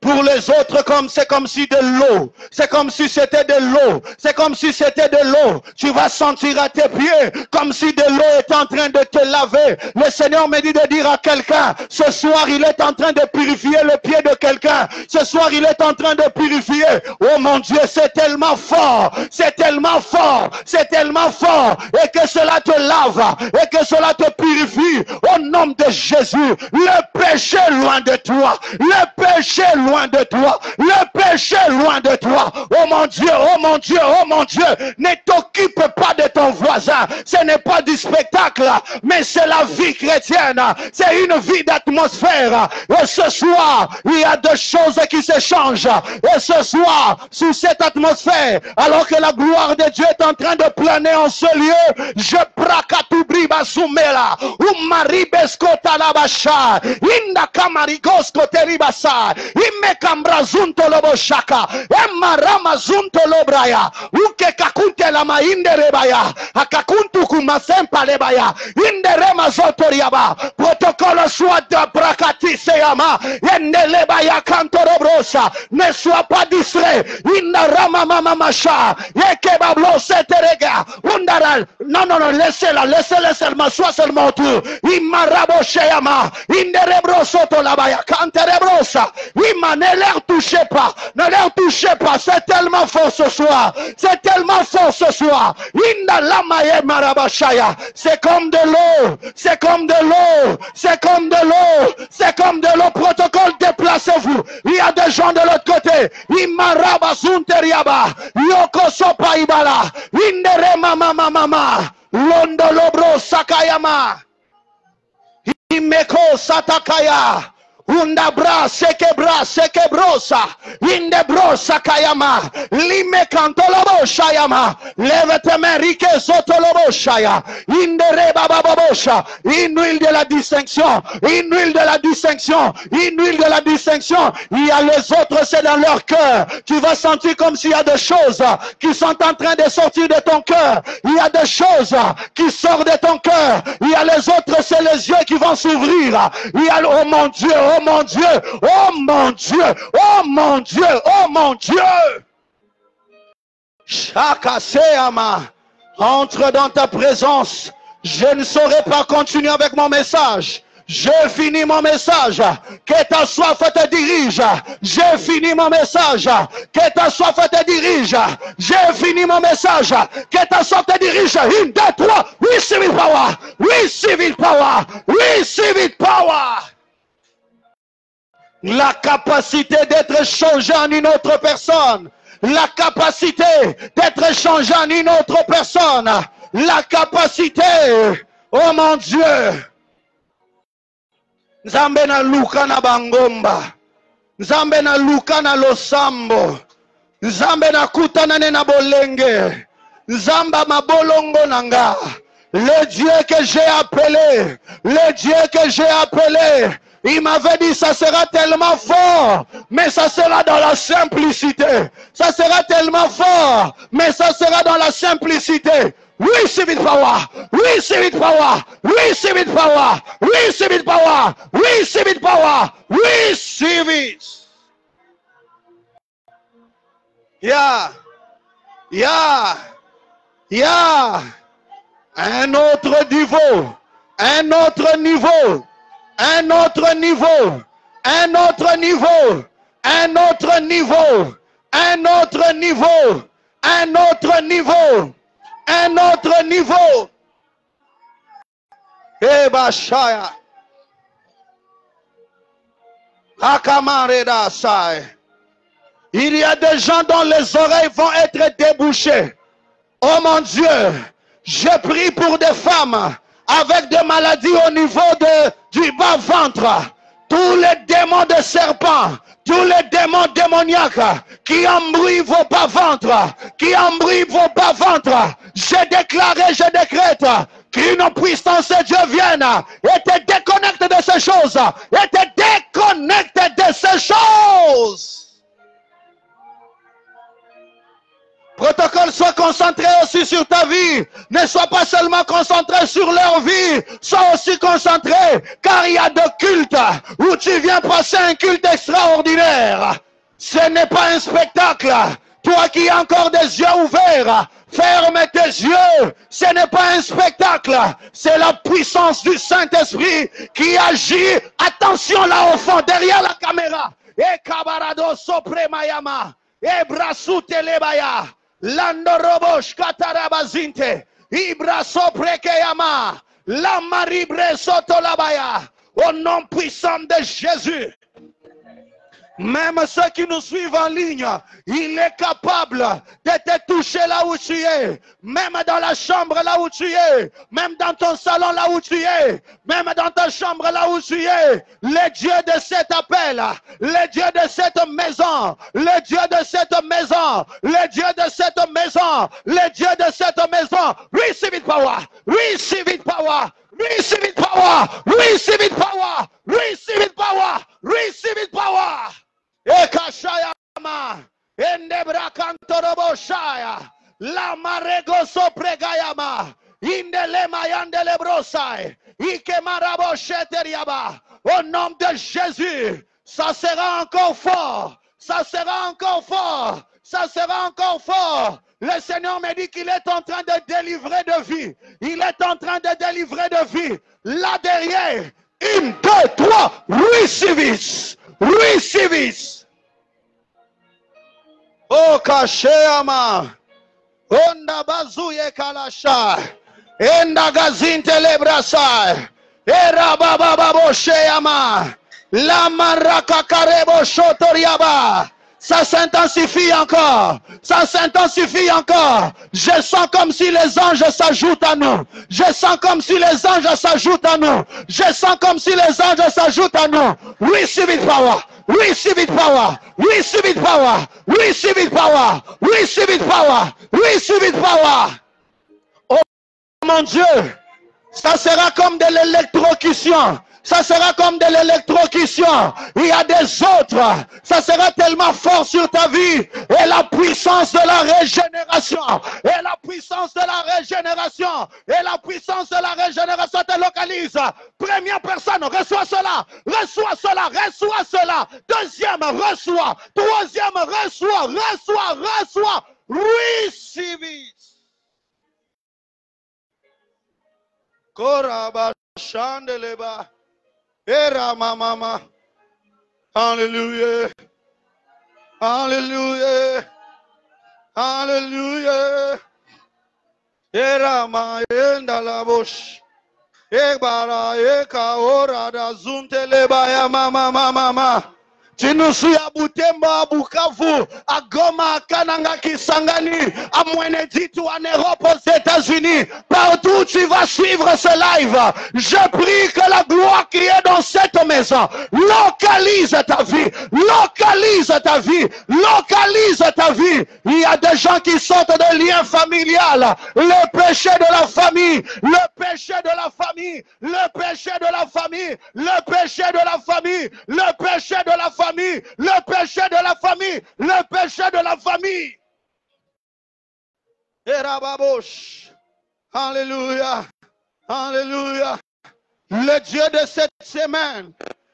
Pour les autres, c'est comme si de l'eau. C'est comme si c'était de l'eau. C'est comme si c'était de l'eau. Tu vas sentir à tes pieds comme si de l'eau est en train de te laver. Le Seigneur me dit de dire à quelqu'un, ce soir il est en train de purifier le pied de quelqu'un. Ce soir il est en train de purifier. Oh mon Dieu, c'est tellement fort. C'est tellement fort. C'est tellement fort. Et que cela te lave. Et que cela te purifie. Au nom de Jésus. Le péché loin de toi. Le péché loin de toi, le péché loin de toi. Oh mon Dieu, oh mon Dieu, oh mon Dieu, ne t'occupe pas de ton voisin. Ce n'est pas du spectacle, mais c'est la vie chrétienne. C'est une vie d'atmosphère. Et ce soir, il y a deux choses qui se changent. Et ce soir, sous cette atmosphère, alors que la gloire de Dieu est en train de planer en ce lieu, je prakatubri basumela, umaribeskota labasha, inda kamarikoskote ribasa, Mekambrazunto lobo shaka, Emarama zunto lobraya, Uke kakunte la mainde rebaya, Akakuntu kumasempa lebaya, Inderema zotoriaba, protocole soit de prakatise yama, Yendelebaya kantorobrosa, ne sois pas distrait, Indarama mama masha, Yekebablo seterega, Undaral, non, laissez-la seulement, sois seulement autour, Imarabosheyama. Inderebrosoto labaya. Kanterebrosa. Ima, ne leur touchez pas. Ne leur touchez pas. C'est tellement fort ce soir. C'est tellement fort ce soir. Indalamaye marabashaya. C'est comme de l'eau. C'est comme de l'eau. C'est comme de l'eau. C'est comme de l'eau. Protocole, déplacez-vous. Il y a des gens de l'autre côté. Imarabazunteriaba. Yokosopa ibala. Indere mama mama. Londolobro sakayama. Imeko satakaya. Undabra sekebrosa. Indebrosa kayama. Lime kantolobo shayama. Lève tes mains, rike sotolobo shaya. Indereba bababosha. Une huile de la distinction. Une huile de la distinction. Une huile de la distinction. Il y a les autres, c'est dans leur cœur. Tu vas sentir comme s'il y a des choses qui sont en train de sortir de ton cœur. Il y a des choses qui sortent de ton cœur. Il y a les autres, c'est les yeux qui vont s'ouvrir. Il y a, oh mon Dieu, oh mon Dieu, oh mon Dieu, oh mon Dieu, oh mon Dieu. Chakaseama, entre dans ta présence. Je ne saurais pas continuer avec mon message. J'ai fini mon message. Que ta soif te dirige. J'ai fini mon message. Que ta soif te dirige. J'ai fini mon message. Que ta soif te dirige. Une, deux, trois. Receive it power. Receive it power. Receive it power. La capacité d'être changé en une autre personne. La capacité d'être changé en une autre personne. La capacité. Oh mon Dieu. Nzambe na luka na bangomba. Nzambe na luka na losambo. Nzambe na kutanane na bolenge. Nzamba mabolongo nanga. Le Dieu que j'ai appelé. Le Dieu que j'ai appelé. Il m'avait dit ça sera tellement fort, mais ça sera dans la simplicité. Ça sera tellement fort, mais ça sera dans la simplicité. Receive it power, receive it power, receive it power, receive it power, receive it power, receive it. Yeah, yeah, yeah. Un autre niveau, un autre niveau. Un autre niveau, un autre niveau, un autre niveau, un autre niveau, un autre niveau, un autre niveau. Eh Bashaya, Akamareda Sai. Il y a des gens dont les oreilles vont être débouchées. Oh mon Dieu, je prie pour des femmes avec des maladies au niveau du bas-ventre. Tous les démons de serpents, tous les démons démoniaques qui embrouillent vos bas-ventres, qui embrouillent vos bas-ventres, je déclare et je décrète qu'une puissance de Dieu vienne et te déconnecte de ces choses, et te déconnecte de ces choses. Protocole, sois concentré aussi sur ta vie. Ne sois pas seulement concentré sur leur vie. Sois aussi concentré, car il y a des cultes où tu viens passer un culte extraordinaire. Ce n'est pas un spectacle. Toi qui as encore des yeux ouverts, ferme tes yeux. Ce n'est pas un spectacle. C'est la puissance du Saint-Esprit qui agit. Attention là au fond, derrière la caméra. Et kabarado sopremayama. Et brasou telebaya. Landorobosh katarabazinte. Ibraso prekeyama. La maribre sotolabaya. Au nom puissant de Jésus. Même ceux qui nous suivent en ligne, il est capable de te toucher là où tu es. Même dans la chambre là où tu es. Même dans ton salon là où tu es. Même dans ta chambre là où tu es. Le Dieu de cet appel. Le Dieu de cette maison. Le Dieu de cette maison. Le Dieu de cette maison. Le Dieu de cette maison. Receive it power. Receive it power. Receive it power. Receive it power. Receive it power. Receive it power. Ekashayama, endebra kantorobo shaya, la marego sopregayama, indelema yandelebrosai, ikemarabo sheteriaba. Au nom de Jésus, ça sera encore fort, ça sera encore fort, ça sera encore fort. Le Seigneur me dit qu'il est en train de délivrer de vie. Il est en train de délivrer de vie. Là derrière, 1, 2, 3, receive it. Receive it. Oh, Kasheama. Onda bazuye kalasha. Enda gazinte lebrasa. Era baba babo sheama. La maraka karebo shotoriaba. Ça s'intensifie encore. Ça s'intensifie encore. Je sens comme si les anges s'ajoutent à nous. Je sens comme si les anges s'ajoutent à nous. Je sens comme si les anges s'ajoutent à nous. Receive it power. Receive it power. Receive it power. Receive it power. Receive it power. Receive it power. Oh mon Dieu. Ça sera comme de l'électrocution. Ça sera comme de l'électrocution. Il y a des autres. Ça sera tellement fort sur ta vie. Et la puissance de la régénération. Et la puissance de la régénération. Et la puissance de la régénération te localise. Première personne, reçois cela. Reçois cela. Reçois cela. Deuxième, reçois. Troisième, reçois. Reçois. Reçois. Receive it. Koraba chandeleba. Era mama. Hallelujah. Hallelujah. Hallelujah. Era ma enda la bosh. Ebara eka ora da zunteleba ya mama. Tu nous suis à Butemba, à Bukavu, à Goma, à Kananga, Kisangani, à Mwenedit ou en Europe, aux États-Unis. Partout où tu vas suivre ce live, je prie que la gloire qui est dans cette maison localise ta vie, localise ta vie, localise ta vie. Il y a des gens qui sortent de liens familial, le péché de la famille, le péché de la famille, le péché de la famille, le péché de la famille, le péché de la famille. Le péché de la famille, le péché de la famille. Alléluia, alléluia. Le Dieu de cette semaine,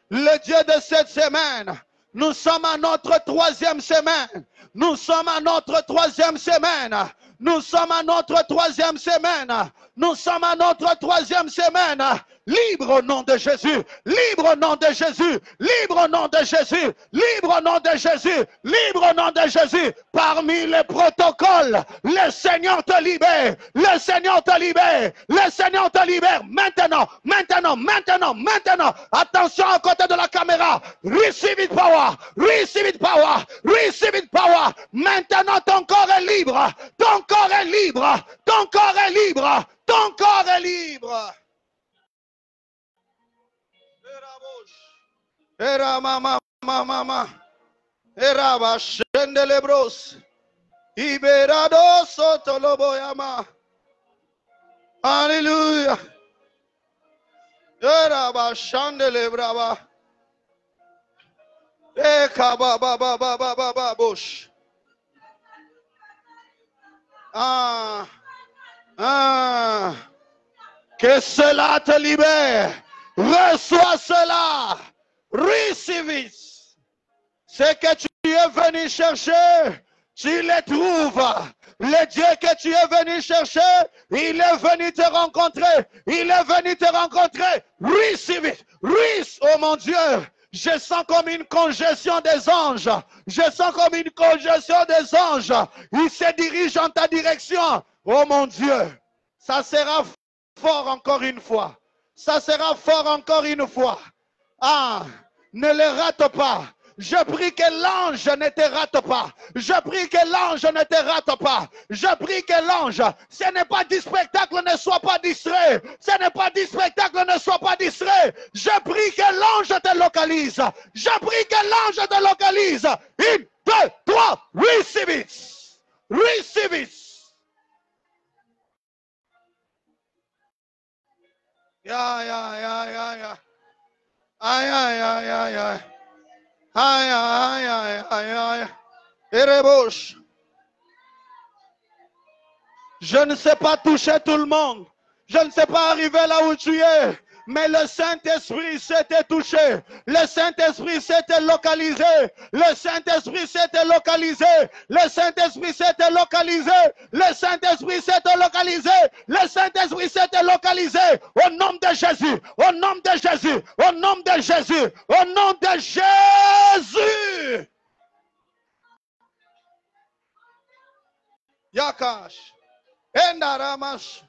le Dieu de cette semaine, nous sommes à notre troisième semaine. Nous sommes à notre troisième semaine. Nous sommes à notre troisième semaine. Nous sommes à notre troisième semaine. Libre au nom de Jésus. Libre au nom de Jésus. Libre au nom de Jésus. Libre au nom de Jésus. Libre au nom de Jésus. Parmi les protocoles, le Seigneur te libère. Le Seigneur te libère. Le Seigneur te libère. Maintenant, maintenant, maintenant, maintenant. Attention à côté de la caméra. Receive it power. Receive it power. Receive it power. Maintenant, ton corps est libre. Ton corps est libre. Ton corps est libre. Ton corps est libre. Era mama mama. Era bashende lebros. Iberado sotoloboyama. Alléluia. Era bashende lebraba. Eka baba bosh. Que cela te libère. Reçois cela. Receive it. Ce que tu es venu chercher, tu le trouves. Le Dieu que tu es venu chercher, il est venu te rencontrer. Il est venu te rencontrer. Receive it. Oh mon Dieu. Je sens comme une congestion des anges. Je sens comme une congestion des anges. Ils se dirigent en ta direction. Oh mon Dieu. Ça sera fort encore une fois. Ça sera fort encore une fois. Ne le rate pas. Je prie que l'ange ne te rate pas. Je prie que l'ange ne te rate pas. Je prie que l'ange, ce n'est pas du spectacle, ne sois pas distrait. Ce n'est pas du spectacle, ne sois pas distrait. Je prie que l'ange te localise. Je prie que l'ange te localise. 1, 2, 3, receive it. Receive it. Yeah. Aïe. Erebouche. Je ne sais pas toucher tout le monde. Je ne sais pas arriver là où tu es. mais le Saint-Esprit s'était touché. Le Saint-Esprit s'était localisé. Le Saint-Esprit s'était localisé. Le Saint-Esprit s'était localisé. Le Saint-Esprit s'était localisé. Le Saint-Esprit s'était localisé. Au nom de Jésus. Au nom de Jésus. Au nom de Jésus. Au nom de Jésus. Yakash. Endaramash.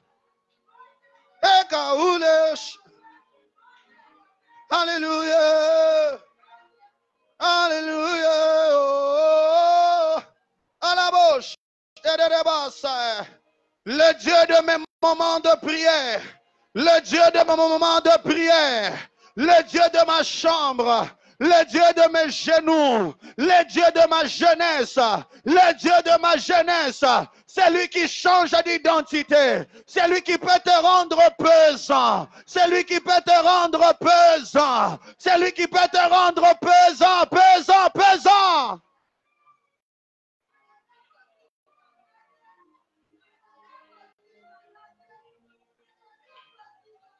Ekaulesh. Alléluia. Alléluia. Oh. À la bouche. Le Dieu de mes moments de prière. Le Dieu de mes moments de prière. Le Dieu de ma chambre. Le Dieu de mes genoux, le Dieu de ma jeunesse, le Dieu de ma jeunesse, c'est lui qui change d'identité, c'est lui qui peut te rendre pesant, c'est lui qui peut te rendre pesant, c'est lui qui peut te rendre pesant, pesant, pesant.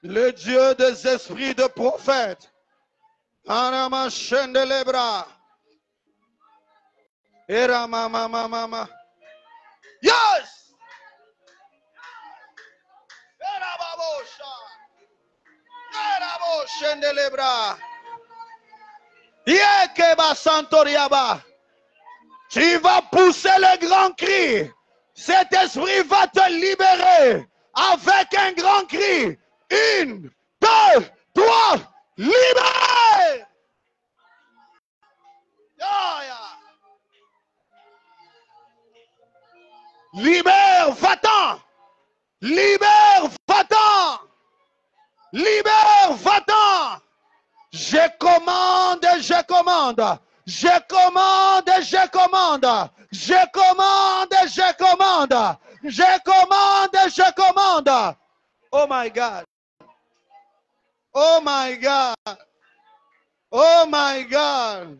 Le Dieu des esprits de prophètes. Arama chaîne de les bras. Era mama. Yes! Era babosha. Era bo chaîne de les bras. Yekeba santoriaba. Tu vas pousser le grand cri. Cet esprit va te libérer avec un grand cri. 1, 2, 3, libère! Libère, va-t'en! Libère, va-t'en! Libère, va-t'en! Je commande, je commande! Je commande, je commande! Je commande, je commande! Je commande, je commande! Oh my God! Oh my God! Oh my God!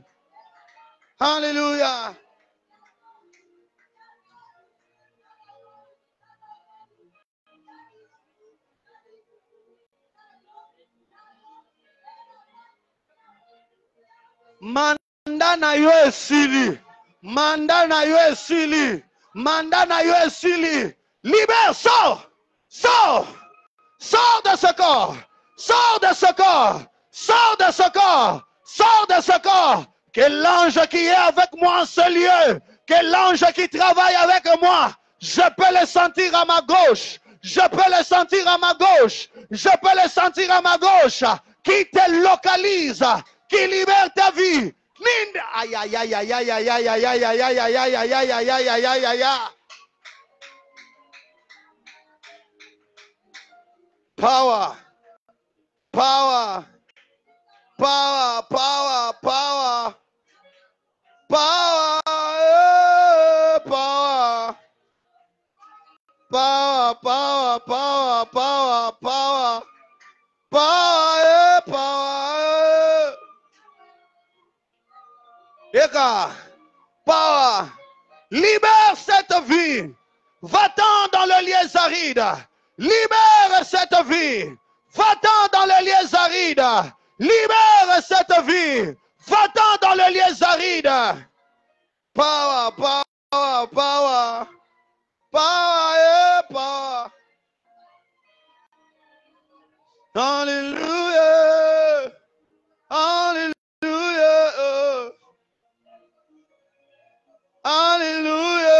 Hallelujah! Manda na yo esili. Manda na yo esili. Manda na yo esili. Libère, sors! Sors! Sors de ce corps! Sors de ce corps! Sors de ce corps! Sors de ce corps! Que l'ange qui est avec moi en ce lieu, que l'ange qui travaille avec moi, je peux le sentir à ma gauche. Je peux le sentir à ma gauche. Je peux le sentir à ma gauche. Qui te localise, qui libère ta vie. Aïe, aïe, aïe, aïe, aïe, aïe, aïe, aïe, aïe, aïe, aïe, aïe, aïe, aïe, aïe, aïe, aïe, aïe, aïe. Power, power, power, power, power, power, power, power, power, power, power, power, power, power. Eka, power, libère cette vie. Va-t'en dans le lieu aride. Libère cette vie. Va-t'en dans le lieu aride. Libère cette vie. Va-t'en dans le lieu aride. Power, power, power. Power, power. Alléluia. Alléluia. Alléluia.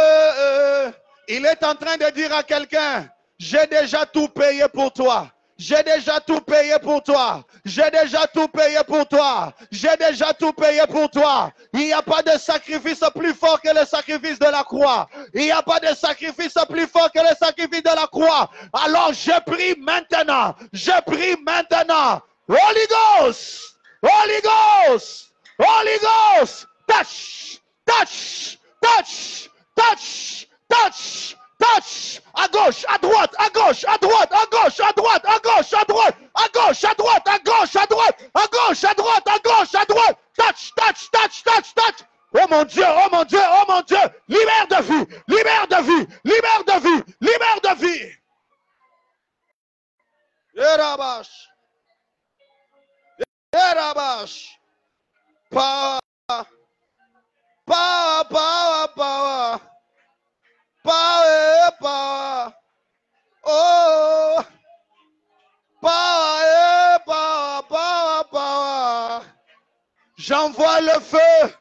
Il est en train de dire à quelqu'un, j'ai déjà tout payé pour toi. J'ai déjà tout payé pour toi. J'ai déjà tout payé pour toi. J'ai déjà tout payé pour toi. Il n'y a pas de sacrifice plus fort que le sacrifice de la croix. Il n'y a pas de sacrifice plus fort que le sacrifice de la croix. Alors je prie maintenant. Je prie maintenant. Holy Ghost. Holy Ghost. Holy Ghost. Touch. Touch. Touch. Touch. Touch. Touch, à gauche, à droite, à gauche, à droite, à gauche, à droite, à gauche, à droite, à gauche, à droite, à gauche, à droite, à gauche, à droite, à gauche, à droite. Touch, touch, touch, touch, touch. Oh mon Dieu, oh mon Dieu, oh mon Dieu. Libère de vie, libère de vie, libère de vie, libère de vie. Erabash. Erabash. Power. Power, power, power. Power, power. Oh. Power, power, power, power. J'envoie le feu.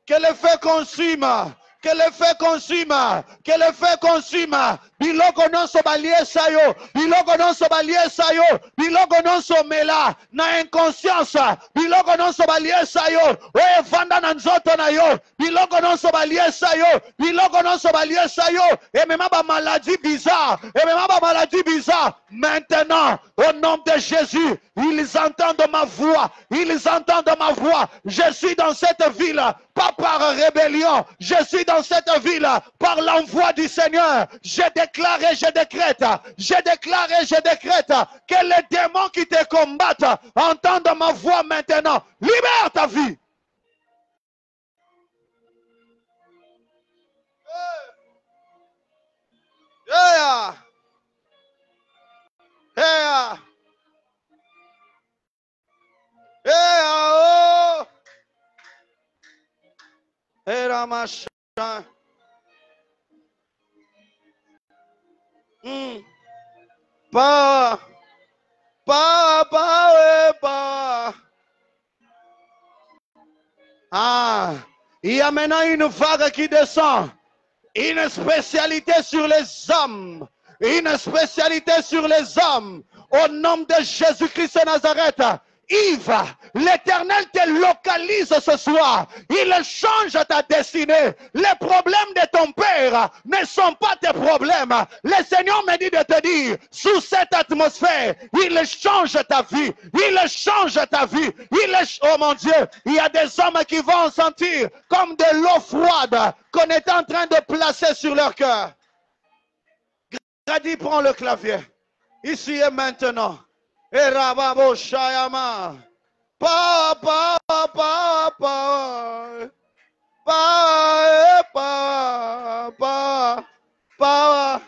Que le feu consume. Que le feu consume. Que le feu consume. Biloko non so balie sayo. Biloko non so balie sayo. Biloko non so mela. Na inconscience. Biloko non so balie sayo. Oye vanda na nzoto na yo. Biloko non so balie sayo. Biloko non so balie sayo. Et même ba maladie bizarre. Et même ba maladie bizarre. Maintenant, au nom de Jésus, ils entendent ma voix. Ils entendent ma voix. Je suis dans cette ville. Pas par rébellion. Je suis dans cette ville par l'envoi du Seigneur. Je déclare et je décrète. Je déclare et je décrète que les démons qui te combattent entendent ma voix maintenant. Libère ta vie. Yeah. Yeah. Yeah. Oh. Era machin. Power. Power, power, power. Ah, il y a maintenant une vague qui descend. Une spécialité sur les hommes. Une spécialité sur les hommes. Au nom de Jésus-Christ de Nazareth. Yves, l'Éternel te localise ce soir. Il change ta destinée. Les problèmes de ton père ne sont pas tes problèmes. Le Seigneur me dit de te dire, sous cette atmosphère, il change ta vie. Il change ta vie. Oh mon Dieu, il y a des hommes qui vont sentir comme de l'eau froide qu'on est en train de placer sur leur cœur. Grady, prends le clavier. Ici et maintenant. Et Rababo Shayama. Pa, pa, pa, pa, pa, pa, pa, pa.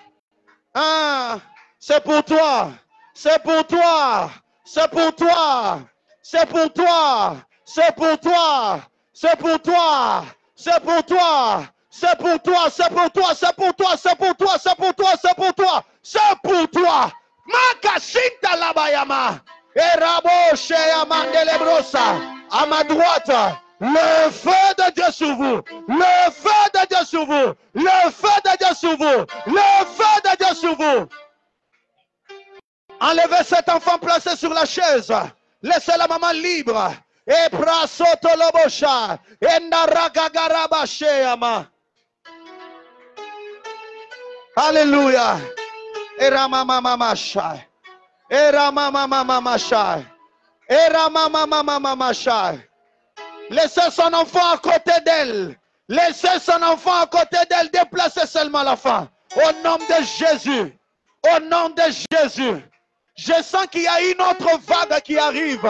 Ah, c'est pour toi. C'est pour toi. C'est pour toi. C'est pour toi. C'est pour toi. C'est pour toi. C'est pour toi. C'est pour toi. C'est pour toi. C'est pour toi. C'est pour toi. C'est pour toi. C'est pour toi. C'est pour toi. Makashinta labayama. Erabo sheyama delebrosa. À ma droite, le feu de Dieu sur vous. Le feu de Dieu sur vous. Le feu de Dieu sur vous. Le feu de Dieu sur vous. Enlevez cet enfant placé sur la chaise. Laissez la maman libre. Et prasoto lobosha. Et naragagaraba sheyama. Alléluia. Era mama mama shai. Era mama mama shai. Era mama mama shai. Laissez son enfant à côté d'elle. Laissez son enfant à côté d'elle. Déplacez seulement l'enfant. Au nom de Jésus. Au nom de Jésus. Je sens qu'il y a une autre vague qui arrive.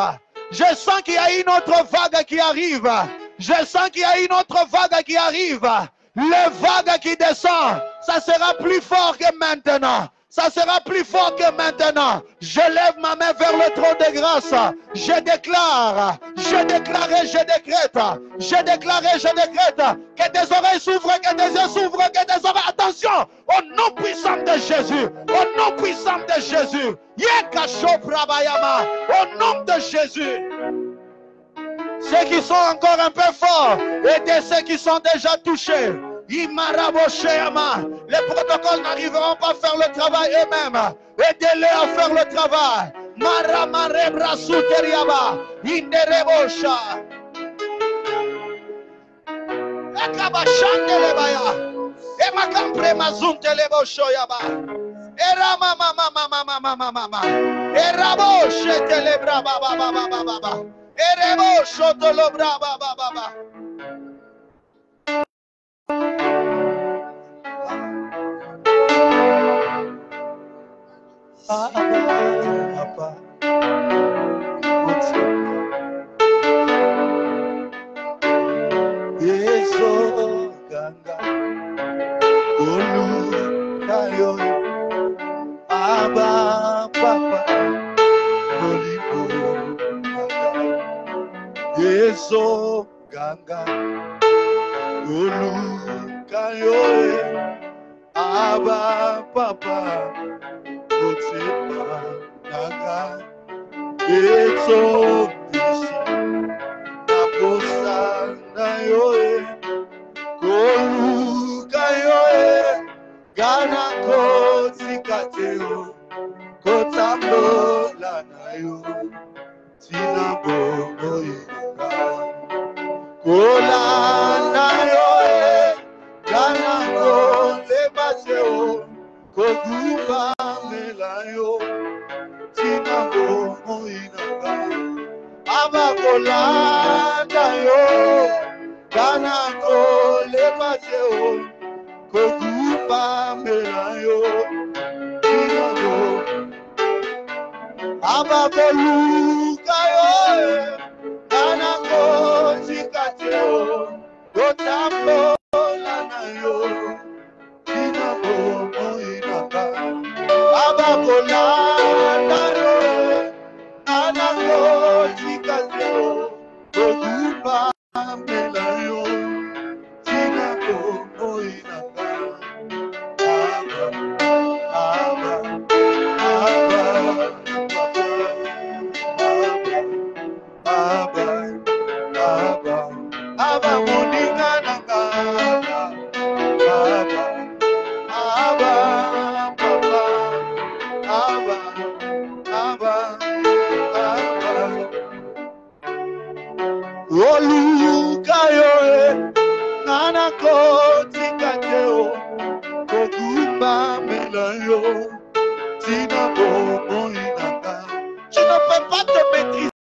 Je sens qu'il y a une autre vague qui arrive. Je sens qu'il y a une autre vague qui arrive. Le vague qui descend, ça sera plus fort que maintenant. Ça sera plus fort que maintenant. Je lève ma main vers le trône de grâce. Je déclare et je décrète. Je déclare et je décrète que tes oreilles s'ouvrent, que tes yeux s'ouvrent, que tes oreilles. Attention, au nom puissant de Jésus. Au nom puissant de Jésus. Yekasho prabayama. Au nom de Jésus. Ceux qui sont encore un peu forts, aidez ceux qui sont déjà touchés. Les protocoles n'arriveront pas à faire le travail eux-mêmes. Aidez-les à faire le travail. Maramarebra suteriaba. Inderebosha. Ekabashande lebaya. Emakampre mazunte leboshoyaba. Erama mama mama mama mama. Eraboshe telebra baba baba baba. Erebo shotolobra baba baba. Papa, Yeso ganga, Olu kayo, Abba Papa, Holy Ghost. Yeso ganga oluka yoe aba papa otipa ganga Yeso disi aposa na yoe oluka yoe gana koti kateo kotambo lana yo tinabo oyiga Kolana yoe, gana ko lebaseo, koguba melayo, tinabo moinaga. Aba kolana yo, gana ko lebaseo, koguba melayo, tinabo. Aba koluka yoe. Anako chikateo, gotambo lanayo, tinabo moinaka. Abakola nayo, anako chikateo, gogupa melayo, tinabo moinaka. Aba moninga nanga oluka yoe nanako